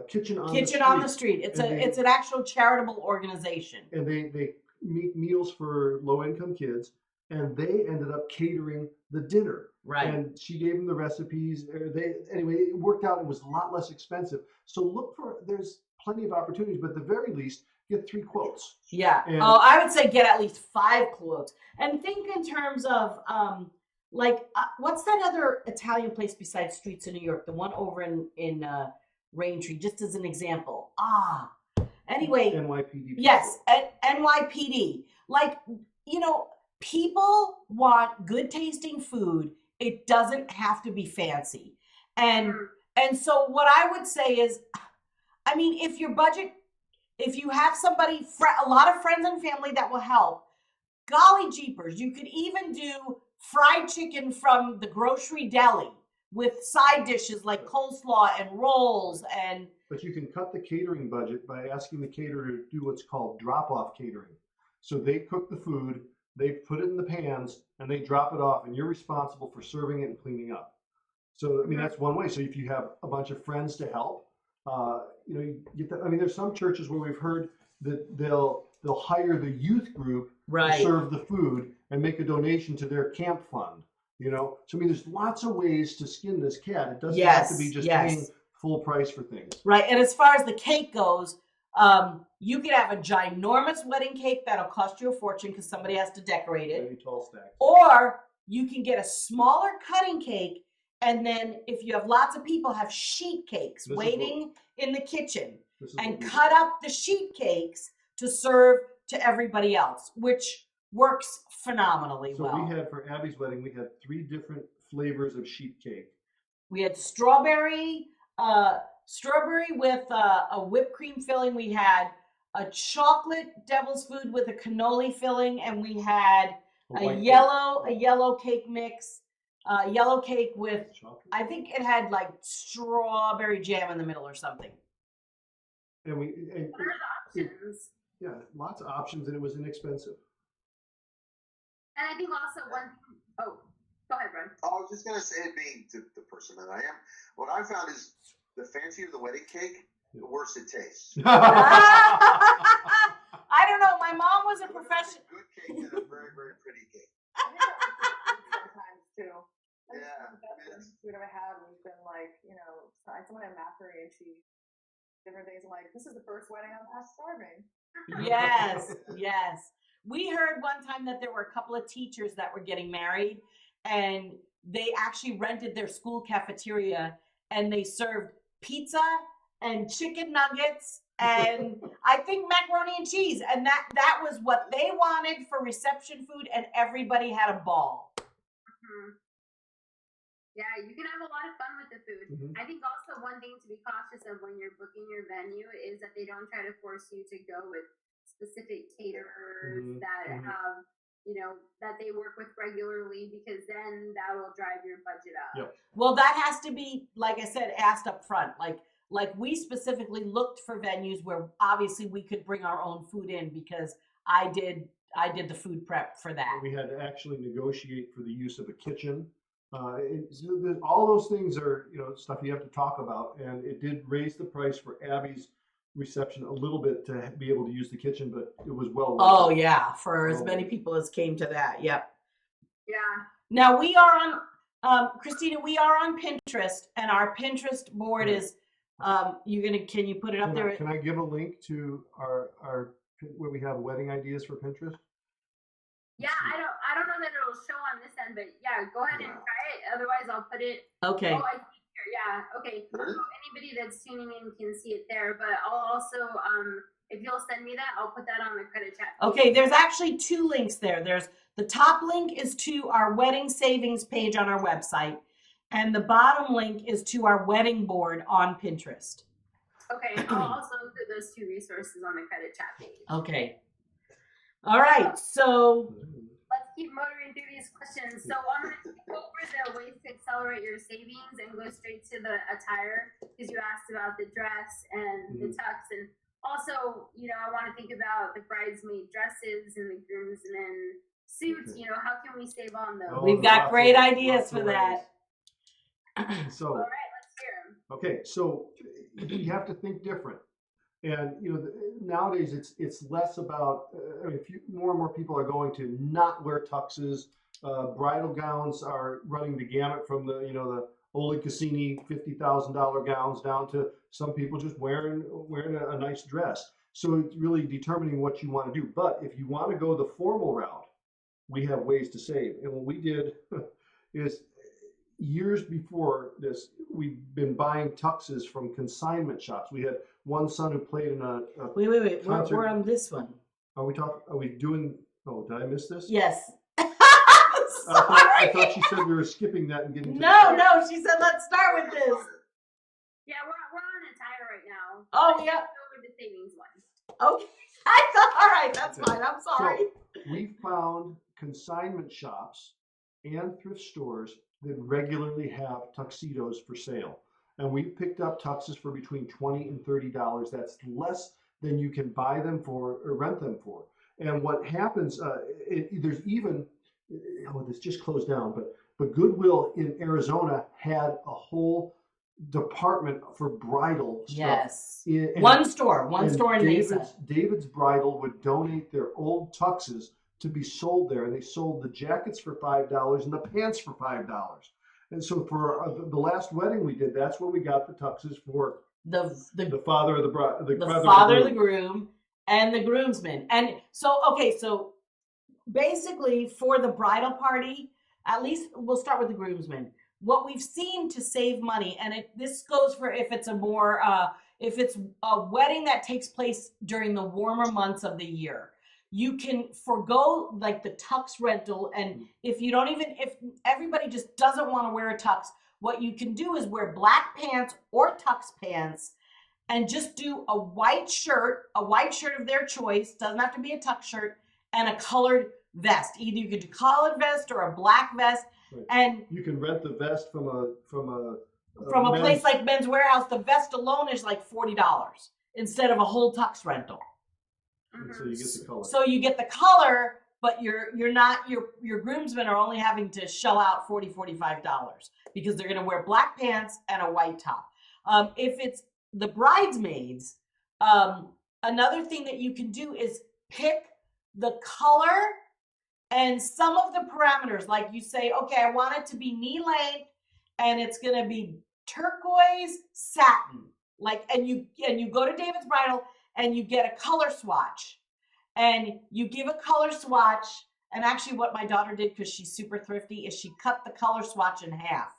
Kitchen on the Street. It's And it's an actual charitable organization. And they make meals for low income kids, and they ended up catering the dinner. Right. And she gave them the recipes. Anyway, it worked out. It was a lot less expensive. So there's plenty of opportunities, but at the very least, get 3 quotes. Yeah. And I would say get at least 5 quotes. And think in terms of what's that other Italian place besides Streets in New York? The one over in Raintree, just as an example. Anyway. NYPD. Yes, NYPD. People want good tasting food. It doesn't have to be fancy. And so what I would say is, I mean, if you have somebody, a lot of friends and family that will help, golly jeepers, you could even do fried chicken from the grocery deli with side dishes like coleslaw and rolls. But you can cut the catering budget by asking the caterer to do what's called drop-off catering. So they cook the food, they put it in the pans, and they drop it off, and you're responsible for serving it and cleaning up. So, I mean, that's one way. So if you have a bunch of friends to help, you get that. I mean, there's some churches where we've heard that they'll hire the youth group to serve the food and make a donation to their camp fund. So I mean, there's lots of ways to skin this cat. It doesn't have to be just paying full price for things. Right. And as far as the cake goes, you could have a ginormous wedding cake that'll cost you a fortune because somebody has to decorate it. Maybe tall stacks. Or you can get a smaller cutting cake, and then if you have lots of people, have sheet cakes waiting in the kitchen and cut up the sheet cakes to serve to everybody else, which works phenomenally well. So we had, for Abby's wedding, we had 3 different flavors of sheet cake. We had strawberry with a whipped cream filling. We had a chocolate devil's food with a cannoli filling, and we had a yellow cake mix, yellow cake with chocolate. I think it had like strawberry jam in the middle or something. And what are the options? Lots of options, and it was inexpensive. And I think also one thing. Oh, go ahead, Brian. I was just gonna say, being the person that I am, what I found is the fancier the wedding cake, the worse it tastes. I don't know. My mom was a professional. Good cake and a very, very pretty cake. Sometimes too. Yeah. The best food I've ever had has been like, someone had macaroni and cheese, different things. I'm like, this is the first wedding I'm past starving. Yes. We heard one time that there were a couple of teachers that were getting married, and they actually rented their school cafeteria, and they served pizza and chicken nuggets and I think macaroni and cheese, and that was what they wanted for reception food, and everybody had a ball. Yeah, you can have a lot of fun with the food. I think also one thing to be cautious of when you're booking your venue is that they don't try to force you to go with specific caterers that have, that they work with regularly, because then that will drive your budget up. Yep. Well, that has to be, like I said, asked up front. Like we specifically looked for venues where obviously we could bring our own food in, because I did the food prep for that. We had to actually negotiate for the use of a kitchen. All those things are, stuff you have to talk about, and it did raise the price for Abby's reception a little bit to be able to use the kitchen, but it was well worth it. Oh yeah, for as many people as came to that. Yep. Yeah. Now we are on, Christina, we are on Pinterest, and our Pinterest board is, can you put it up there? Can I give a link to our where we have wedding ideas for Pinterest? Yeah, I don't know that it'll show on this end, but yeah, go ahead and try it. Otherwise, I'll put it. Okay. Oh, I see here. Yeah. Okay. So anybody that's tuning in can see it there, but I'll also, if you'll send me that, I'll put that on the credit chat. Okay. There's actually 2 links there. There's the top link is to our wedding savings page on our website, and the bottom link is to our wedding board on Pinterest. Okay. I'll also include those 2 resources on the credit chat page. Okay. All right. So let's keep motoring through these questions. So I'm going to go over the ways to accelerate your savings and go straight to the attire, because you asked about the dress and the tux, and also, I want to think about the bridesmaid dresses and the groomsmen suits. How can we save on those? We've got great ideas for that. So, all right, let's hear them. Okay, so you have to think different. And nowadays it's less about. I mean, more and more people are going to not wear tuxes. Bridal gowns are running the gamut from the Ole Cassini $50,000 gowns down to some people just wearing a nice dress. So it's really determining what you want to do. But if you want to go the formal route, we have ways to save. And what we did is, years before this, we've been buying tuxes from consignment shops. We had one son who played in a Wait. concert. We're on this one. Are we doing? Oh, did I miss this? Yes. I Sorry. thought she said we were skipping that and getting to No. She said let's start with this. Yeah, we're on attire right now. Oh yeah. Over the savings one. Okay. I thought. All right. That's fine. I'm sorry. So we found consignment shops and thrift stores that regularly have tuxedos for sale. And we picked up tuxes for between $20 and $30. That's less than you can buy them for or rent them for. And what happens, there's even, this just closed down, but Goodwill in Arizona had a whole department for bridal stuff. Yes. And One store in Mesa. David's Bridal would donate their old tuxes to be sold there, and they sold the jackets for $5 and the pants for $5. And so for the last wedding we did, that's where we got the tuxes for The father of the bride, father of the groom, and the groomsmen. And so basically for the bridal party, at least we'll start with the groomsmen. What we've seen to save money, and this goes for if it's a wedding that takes place during the warmer months of the year, you can forego like the tux rental. And if everybody just doesn't want to wear a tux, what you can do is wear black pants or tux pants and just do a white shirt of their choice, doesn't have to be a tux shirt, and a colored vest. Either you could do collared vest or a black vest. Right. And you can rent the vest from a place like Men's Warehouse. The vest alone is like $40 instead of a whole tux rental. And so you get the color. So you get the color, but your groomsmen are only having to shell out $45 because they're going to wear black pants and a white top. If it's the bridesmaids, another thing that you can do is pick the color and some of the parameters. Like you say, okay, I want it to be knee length and it's going to be turquoise satin. And you go to David's Bridal and you get a color swatch and you give a color swatch. And actually what my daughter did, because she's super thrifty, is she cut the color swatch in half.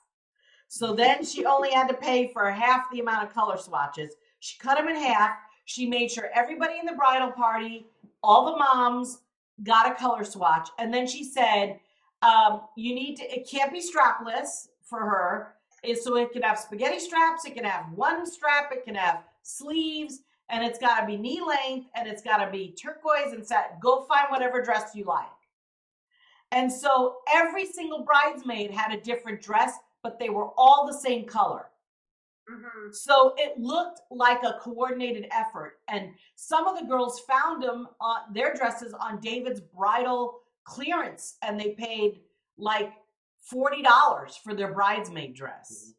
So then she only had to pay for half the amount of color swatches. She cut them in half. She made sure everybody in the bridal party, all the moms, got a color swatch. And then she said, it can't be strapless for her. So it can have spaghetti straps. It can have one strap. It can have sleeves. And it's got to be knee length. And it's got to be turquoise and satin. Go find whatever dress you like. And so every single bridesmaid had a different dress, but they were all the same color. Mm-hmm. So it looked like a coordinated effort. And some of the girls found their dresses on David's Bridal clearance, and they paid like $40 for their bridesmaid dress.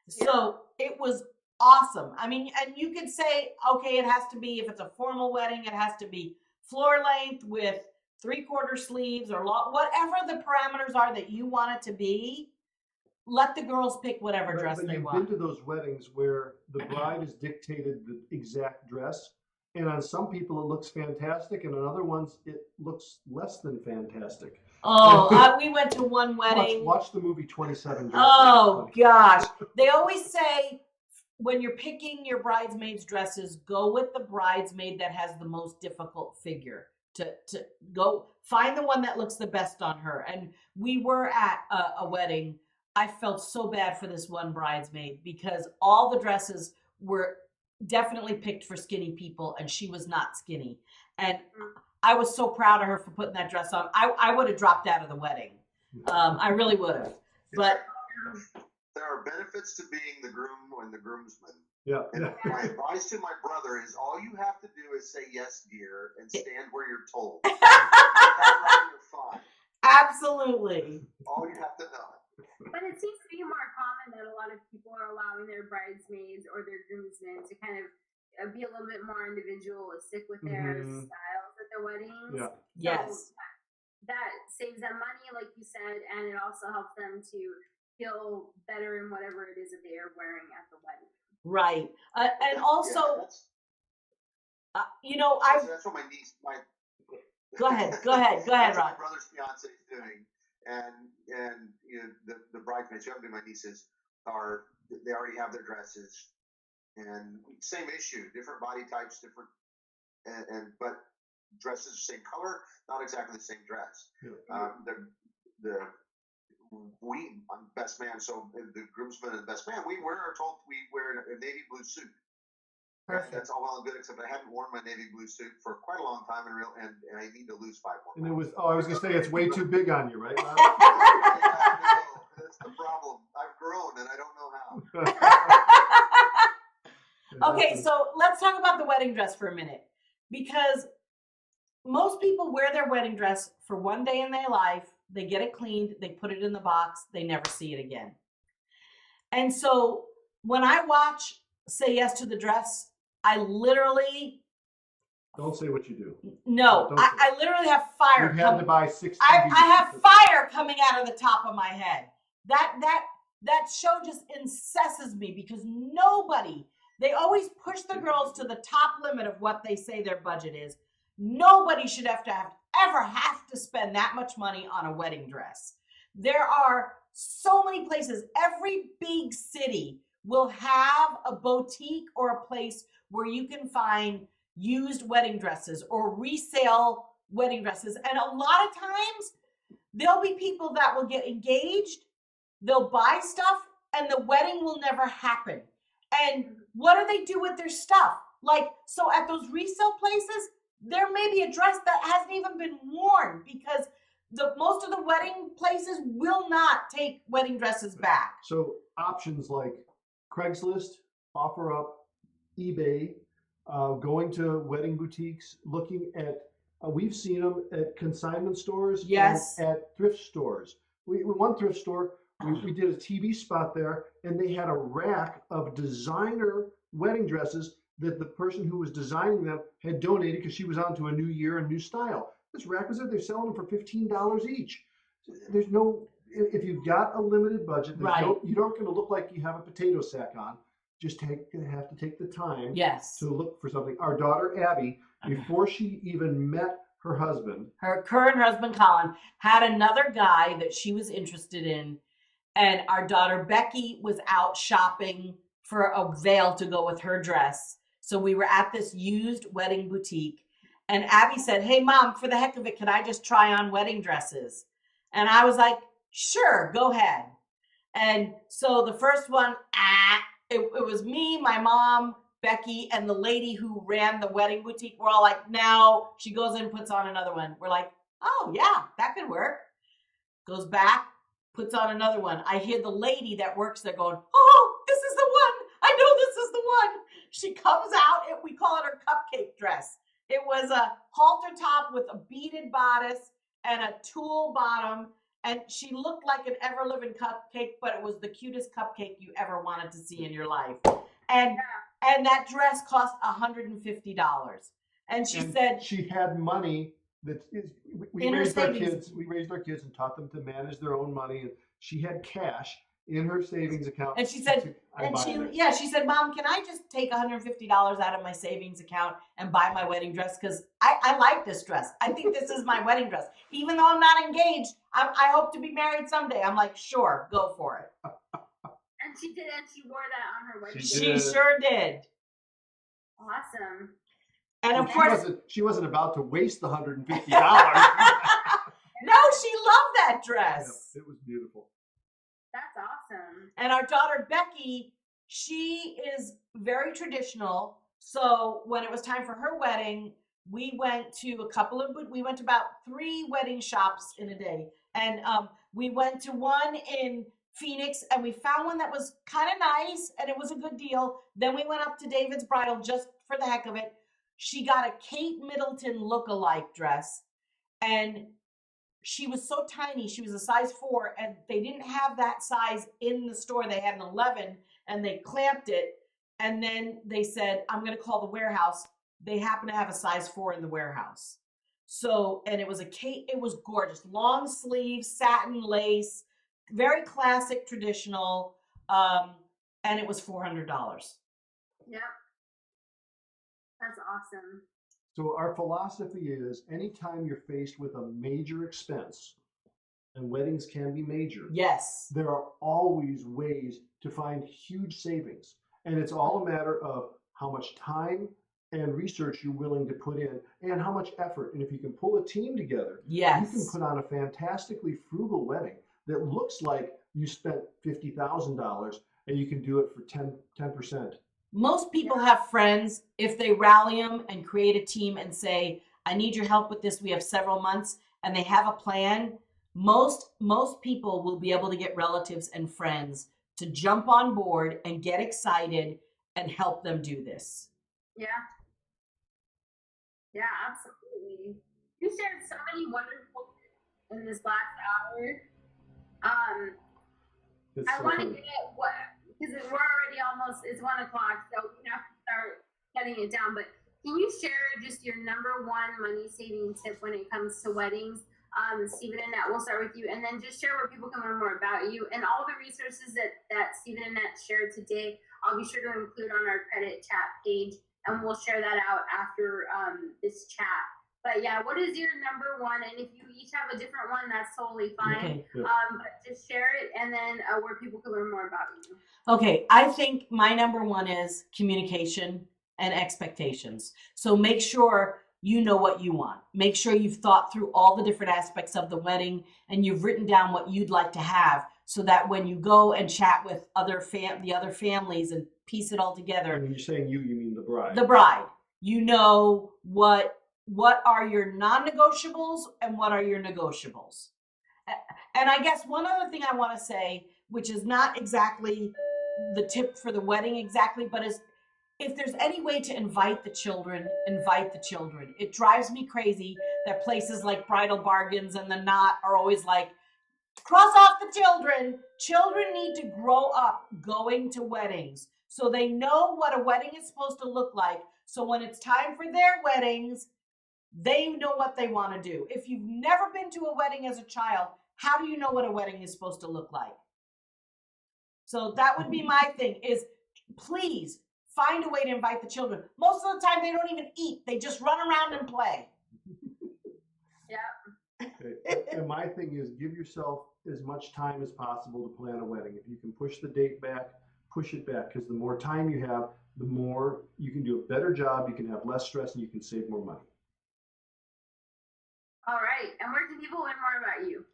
Mm-hmm. So it was awesome. I mean, and you could say, okay, it has to be, if it's a formal wedding, it has to be floor length with 3/4 sleeves or whatever the parameters are that you want it to be. Let the girls pick whatever dress they want. You've been to those weddings where the bride has dictated the exact dress, and on some people it looks fantastic, and on other ones it looks less than fantastic. Oh, we went to one wedding. Watch the movie 27 Dresses. Oh gosh, they always say when you're picking your bridesmaids' dresses, go with the bridesmaid that has the most difficult figure. To go find the one that looks the best on her. And we were at a wedding. I felt so bad for this one bridesmaid because all the dresses were definitely picked for skinny people and she was not skinny. And I was so proud of her for putting that dress on. I would have dropped out of the wedding. I really would have. But there are benefits to being the groom and the groomsman. Yeah. And my advice to my brother is all you have to do is say yes, dear, and stand where you're told. You're fine. Absolutely. All you have to know. But it seems to be more common that a lot of people are allowing their bridesmaids or their groomsmen to kind of be a little bit more individualistic with their Mhm. styles at their weddings. Yeah. Yes. So that saves them money, like you said, and it also helps them to feel better in whatever it is that they are wearing at the wedding. Right. And also, that's, you know, I that's what my niece, go ahead, That's what Ron. my brother's fiance is doing, and you know the bridesmaids, who happen to be my nieces, they already have their dresses, and same issue, different body types, different, but dresses same color, not exactly the same dress. Yeah. I'm best man, so the groomsmen and the best man, we are told we wear a navy blue suit. Perfect. That's all well and good, except I haven't worn my navy blue suit for quite a long time, and I need to lose 5 more. And it was, I was going to say, it's way too big on you, right? Yeah, no, that's the problem. I've grown and I don't know how. Okay, so let's talk about the wedding dress for a minute, because most people wear their wedding dress for one day in their life. They get it cleaned, they put it in the box, they never see it again. And so when I watch Say Yes to the Dress, I literally Don't say what you do. no, Don't say I literally have fire. You've had to buy 6 I TVs have because- fire coming out of the top of my head. That show just incesses me, because they always push the girls to the top limit of what they say their budget is. Nobody should ever have to spend that much money on a wedding dress. There are so many places. Every big city will have a boutique or a place where you can find used wedding dresses or resale wedding dresses. And a lot of times there'll be people that will get engaged, they'll buy stuff, and the wedding will never happen. And what do they do with their stuff? Like, so at those resale places, there may be a dress that hasn't even been worn, because most of the wedding places will not take wedding dresses back. So options like Craigslist, OfferUp, eBay, going to wedding boutiques, looking at, we've seen them at consignment stores, Yes, and at thrift stores. One thrift store, we did a TV spot there, and they had a rack of designer wedding dresses that the person who was designing them had donated because she was on to a new year and new style. This rack was there, they're selling them for $15 each. There's no, if you've got a limited budget, right, you don't going to look like you have a potato sack on. Just have to take the time yes, to look for something. Our daughter Abby, before she even met her husband, her current husband Colin, had another guy that she was interested in, and our daughter Becky was out shopping for a veil to go with her dress. So we were at this used wedding boutique, and Abby said, "Hey Mom, for the heck of it, can I just try on wedding dresses?" And I was like, "Sure, go ahead." And so the first one, it was me, my mom, Becky, and the lady who ran the wedding boutique. We're all like, "No." She goes in and puts on another one. We're like, "Oh yeah, that could work." Goes back, puts on another one. I hear the lady that works there going, "Oh, this is the one. I know this is the one." She comes out, we call it her cupcake dress. It was a halter top with a beaded bodice and a tulle bottom. And she looked like an ever-living cupcake, but it was the cutest cupcake you ever wanted to see in your life. And that dress cost $150. And she said she had money that we raised our kids. We raised our kids and taught them to manage their own money. And she had cash in her savings account. And she said, she said, "Mom, can I just take $150 out of my savings account and buy my wedding dress? Because I like this dress. I think this is my wedding dress. Even though I'm not engaged, I hope to be married someday." I'm like, "Sure, go for it." And she did, and she wore that on her wedding day. She sure did. Awesome. And of course, she wasn't about to waste the $150. No, she loved that dress. Yeah, it was beautiful. That's awesome. And our daughter Becky, she is very traditional. So when it was time for her wedding, we went to about 3 wedding shops in a day. And we went to one in Phoenix, and we found one that was kind of nice, and it was a good deal. Then we went up to David's Bridal just for the heck of it. She got a Kate Middleton look-alike dress, and she was so tiny. She was a size 4, and they didn't have that size in the store. They had an 11, and they clamped it, And then they said, I'm going to call the warehouse. They happen to have a size 4 in the warehouse. So, and it was it was gorgeous. Long sleeves, satin lace, very classic, traditional. And it was $400. Yep. That's awesome. So our philosophy is anytime you're faced with a major expense, and weddings can be major, Yes. there are always ways to find huge savings. And it's all a matter of how much time and research you're willing to put in and how much effort. And if you can pull a team together, Yes. you can put on a fantastically frugal wedding that looks like you spent $50,000 and you can do it for 10%. Most people have friends. If they rally them and create a team and say, I need your help with this, we have several months, and they have a plan, most people will be able to get relatives and friends to jump on board and get excited and help them do this. Yeah. Yeah, absolutely. You shared so many wonderful things in this last hour. I want to get what, because we're already almost, it's 1 o'clock, so we have to start cutting it down. But can you share just your number one money saving tip when it comes to weddings? Steve Annette, we'll start with you, and then just share where people can learn more about you and all the resources that Steve Annette shared today. I'll be sure to include on our credit chat page, and we'll share that out after this chat. But yeah, what is your number one? And if you each have a different one, that's totally fine. Okay. But just share it, and then where people can learn more about you. Okay, I think my number one is communication and expectations. So make sure you know what you want. Make sure you've thought through all the different aspects of the wedding and you've written down what you'd like to have, so that when you go and chat with the other families and piece it all together. And when you're saying you mean the bride. The bride. You know what are your non-negotiables and what are your negotiables. And I guess one other thing I want to say, which is not exactly the tip for the wedding exactly, but is if there's any way to invite the children, invite the children. It drives me crazy that places like Bridal Bargains and The Knot are always like, cross off the children. Children need to grow up going to weddings so they know what a wedding is supposed to look like. So when it's time for their weddings, they know what they want to do. If you've never been to a wedding as a child, how do you know what a wedding is supposed to look like? So that would be my thing, is please find a way to invite the children. Most of the time they don't even eat. They just run around and play. Yeah. Okay. And my thing is give yourself as much time as possible to plan a wedding. If you can push the date back, push it back, because the more time you have, the more you can do a better job, you can have less stress, and you can save more money. All right. And where can people learn more about you?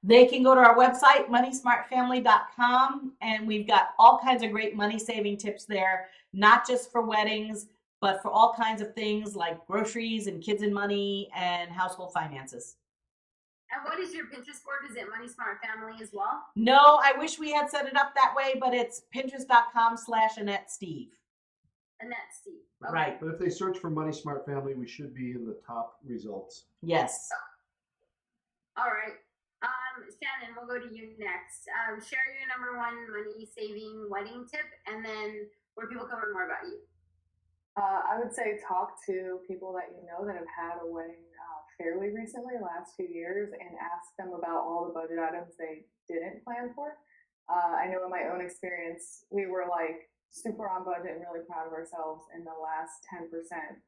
They can go to our website, moneysmartfamily.com, and we've got all kinds of great money saving tips there, not just for weddings, but for all kinds of things like groceries and kids and money and household finances. And what is your Pinterest board? Is it Money Smart Family as well? No, I wish we had set it up that way, but it's pinterest.com/Annette Steve. Annette Steve. Okay. Right. But if they search for Money Smart Family, we should be in the top results. Yes. All right. Shannon, we'll go to you next. Share your number one money saving wedding tip, and then where people can learn more about you. I would say talk to people that you know that have had a wedding fairly recently, last few years, and ask them about all the budget items they didn't plan for. I know in my own experience, we were like super on budget and really proud of ourselves, and the last 10%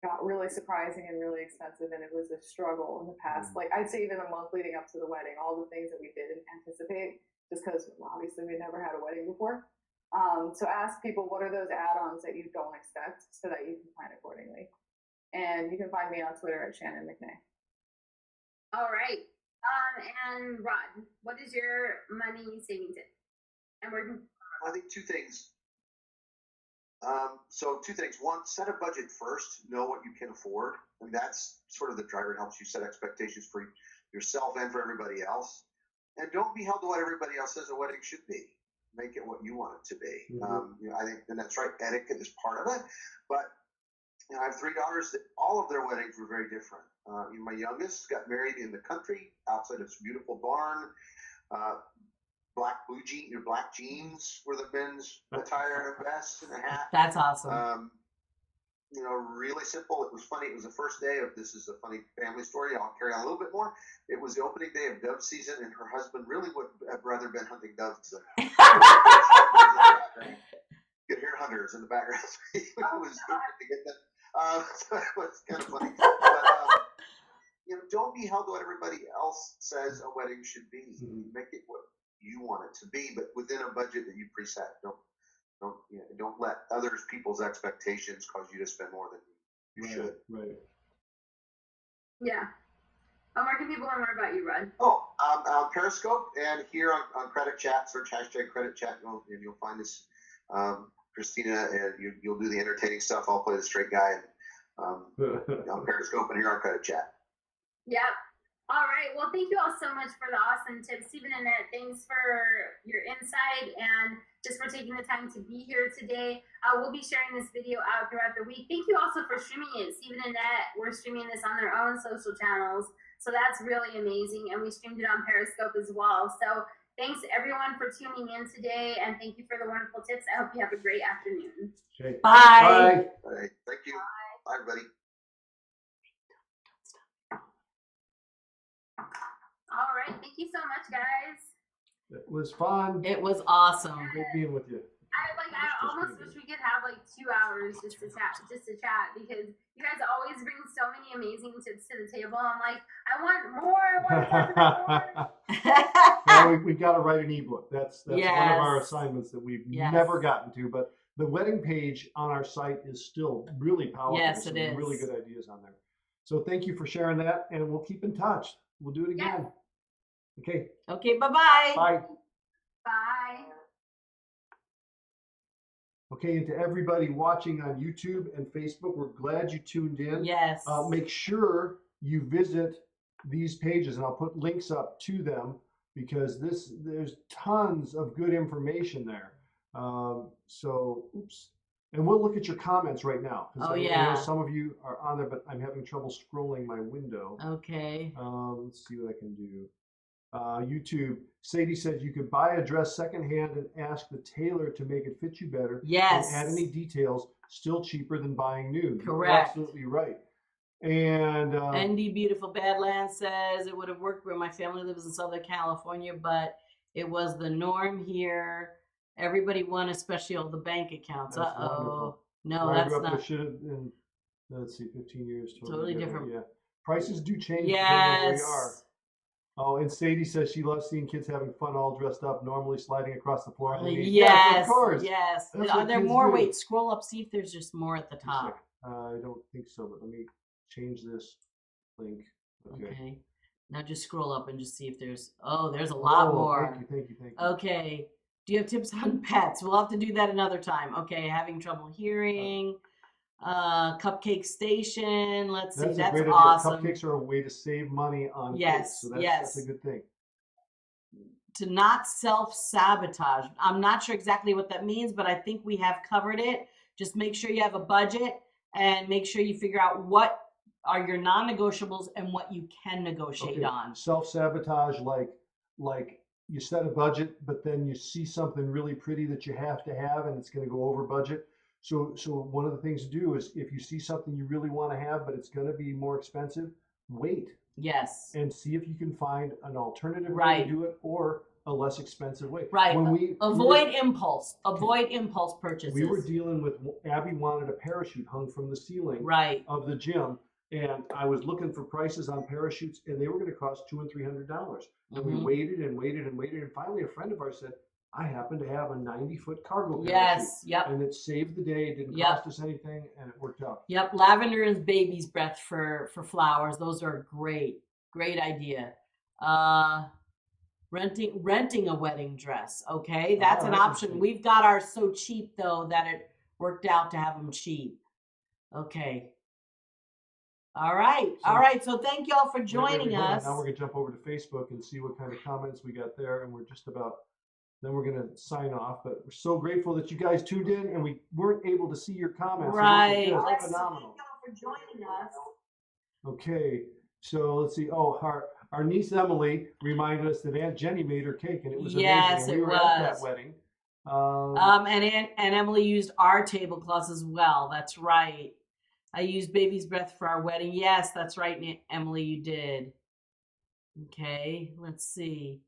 got really surprising and really expensive, and it was a struggle in the past. Like I'd say even a month leading up to the wedding, all the things that we didn't anticipate, just because obviously we never had a wedding before. So ask people, what are those add-ons that you don't expect, so that you can plan accordingly. And you can find me on Twitter at Shannon McNay. All right. And Rod, what is your money saving tip? And where can I think two things. So two things. One, set a budget first. Know what you can afford, and that's sort of the driver. It helps you set expectations for yourself and for everybody else. And don't be held to what everybody else says a wedding should be. Make it what you want it to be. Mm-hmm. I think, and that's right. Etiquette is part of it. But I have 3 daughters that all of their weddings were very different. My youngest got married in the country outside of this beautiful barn. black your black jeans were the men's attire and a vest and a hat. That's awesome. You know, really simple. It was funny. It was the first day of, this is a funny family story. I'll carry on a little bit more. It was the opening day of dove season, and her husband really would have rather been hunting doves. You could hear hunters in the background. He was hoping to get them. So it was kind of funny. But, you know, don't be held to what everybody else says a wedding should be. Make it what you want it to be, but within a budget that you preset. Don't let others people's expectations cause you to spend more than you should. Right. Yeah. Where can people learn more about you, Rod? Oh, on Periscope and here on Credit Chat. Search #Credit Chat, and you'll find us, Christina, and you'll do the entertaining stuff. I'll play the straight guy on Periscope and here on Credit Chat. Yep. All right. Well, thank you all so much for the awesome tips. Steve and Annette, thanks for your insight and just for taking the time to be here today. We'll be sharing this video out throughout the week. Thank you also for streaming it. Steve and Annette were streaming this on their own social channels. So that's really amazing. And we streamed it on Periscope as well. So thanks everyone for tuning in today. And thank you for the wonderful tips. I hope you have a great afternoon. Okay. Bye. All right. Thank you. Bye, everybody. All right. Thank you so much, guys. It was fun. It was awesome. Great being with you. I almost wish we could have like 2 hours just to chat because you guys always bring so many amazing tips to the table. I'm like, I want more. Well, we got to write an ebook. That's Yes. one of our assignments that we've Yes. never gotten to. But the wedding page on our site is still really powerful. Yes, Some it is. really good ideas on there. So thank you for sharing that, and we'll keep in touch. We'll do it again. Yes. Okay. Okay, bye-bye. Bye. Bye. Okay, and to everybody watching on YouTube and Facebook, we're glad you tuned in. Yes. Make sure you visit these pages, and I'll put links up to them because there's tons of good information there. And we'll look at your comments right now. Oh, I yeah. know some of you are on there, but I'm having trouble scrolling my window. Okay. Let's see what I can do. YouTube, Sadie says you could buy a dress secondhand and ask the tailor to make it fit you better. Yes. And add any details, still cheaper than buying new. You're Correct. absolutely right. And ND Beautiful Badlands says it would have worked where my family lives in Southern California, but it was the norm here. Everybody won, especially all the bank accounts. That's wonderful. No, where I that's grew up, not. there should have been, let's see, 15 years. Totally different. Yeah. Prices do change depending on where Yes. you are. Oh, and Sadie says she loves seeing kids having fun all dressed up, normally sliding across the floor. Yes, of course. yes. That's Are what there kids more? do. Wait, scroll up, see if there's just more at the Just a top. second. I don't think so, but let me change this link. Okay. Now just scroll up and just see if there's, there's a lot more. Thank you. Okay. Do you have tips on pets? We'll have to do that another time. Okay. Having trouble hearing. Cupcake station. Let's see. That's a That's great awesome. idea. Cupcakes are a way to save money on Yes, cakes, so yes. that's a good thing. To not self-sabotage. I'm not sure exactly what that means, but I think we have covered it. Just make sure you have a budget and make sure you figure out what are your non-negotiables and what you can negotiate on. Self-sabotage, like you set a budget, but then you see something really pretty that you have to have, and it's going to go over budget. So one of the things to do is if you see something you really want to have, but it's going to be more expensive, wait. Yes. And see if you can find an alternative way Right. to do it or a less expensive way. Right. When Avoid impulse. Avoid impulse purchases. we were dealing with, Abby wanted a parachute hung from the ceiling Right. of the gym, and I was looking for prices on parachutes, and they were going to cost $200 and $300. And we Mhm. waited and waited and waited, and finally a friend of ours said, I happen to have a 90-foot cargo parachute. Yes. Yep. And it saved the day. It didn't Yep. cost us anything, and it worked out. Yep. Lavender is baby's breath for flowers. Those are great. Great idea. Renting a wedding dress. Okay. That's an that's option. interesting. We've got ours so cheap though that it worked out to have them cheap. Okay. All right. So- All right. So thank y'all for Wait, joining hold on. us. Now we're going to jump over to Facebook and see what kind of comments we got there, and we're just about, then we're going to sign off. But we're so grateful that you guys tuned in, and we weren't able to see your comments. So this is Right. just Let's phenomenal. thank y'all for joining us. Okay, so let's see. Oh, our niece Emily reminded us that Aunt Jenny made her cake, and it was Yes, amazing. And we it were at that was. wedding. And Emily used our tablecloths as well. That's right. I used baby's breath for our wedding. Yes, that's right, Emily, you did. Okay, let's see.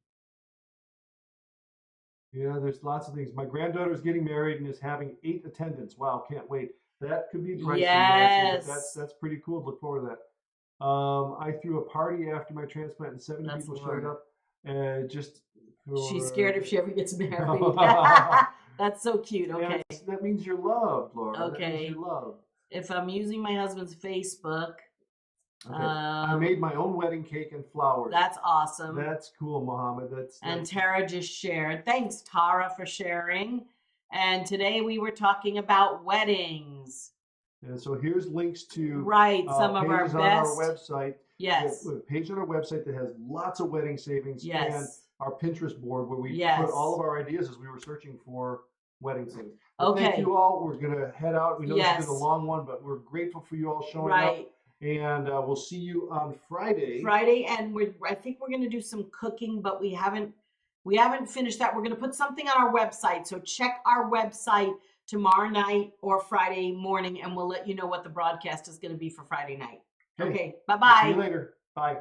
Yeah, there's lots of things. My granddaughter's getting married and is having 8 attendants. Wow, can't wait. That could be pricey. Yes. That's pretty cool. Look forward to that. I threw a party after my transplant and 70 That's people Lord. showed up. Just for... She's scared if she ever gets married. That's so cute. Okay. Yeah, that means you're loved, Laura. Okay. That means you're loved. If I'm using my husband's Facebook. Okay. I made my own wedding cake and flowers. That's awesome. That's cool, Mohammed. And Tara just shared. Thanks, Tara, for sharing. And today we were talking about weddings. And so here's links to some of our best. On our website. Yes. We have a page on our website that has lots of wedding savings. Yes. And our Pinterest board where we Yes. put all of our ideas as we were searching for wedding savings. Okay. Thank you all. We're going to head out. We know Yes. it's been a long one, but we're grateful for you all showing up. And we'll see you on Friday. And I think we're going to do some cooking, but we haven't finished that. We're going to put something on our website. So check our website tomorrow night or Friday morning, and we'll let you know what the broadcast is going to be for Friday night. Okay. Bye-bye. See you later. Bye.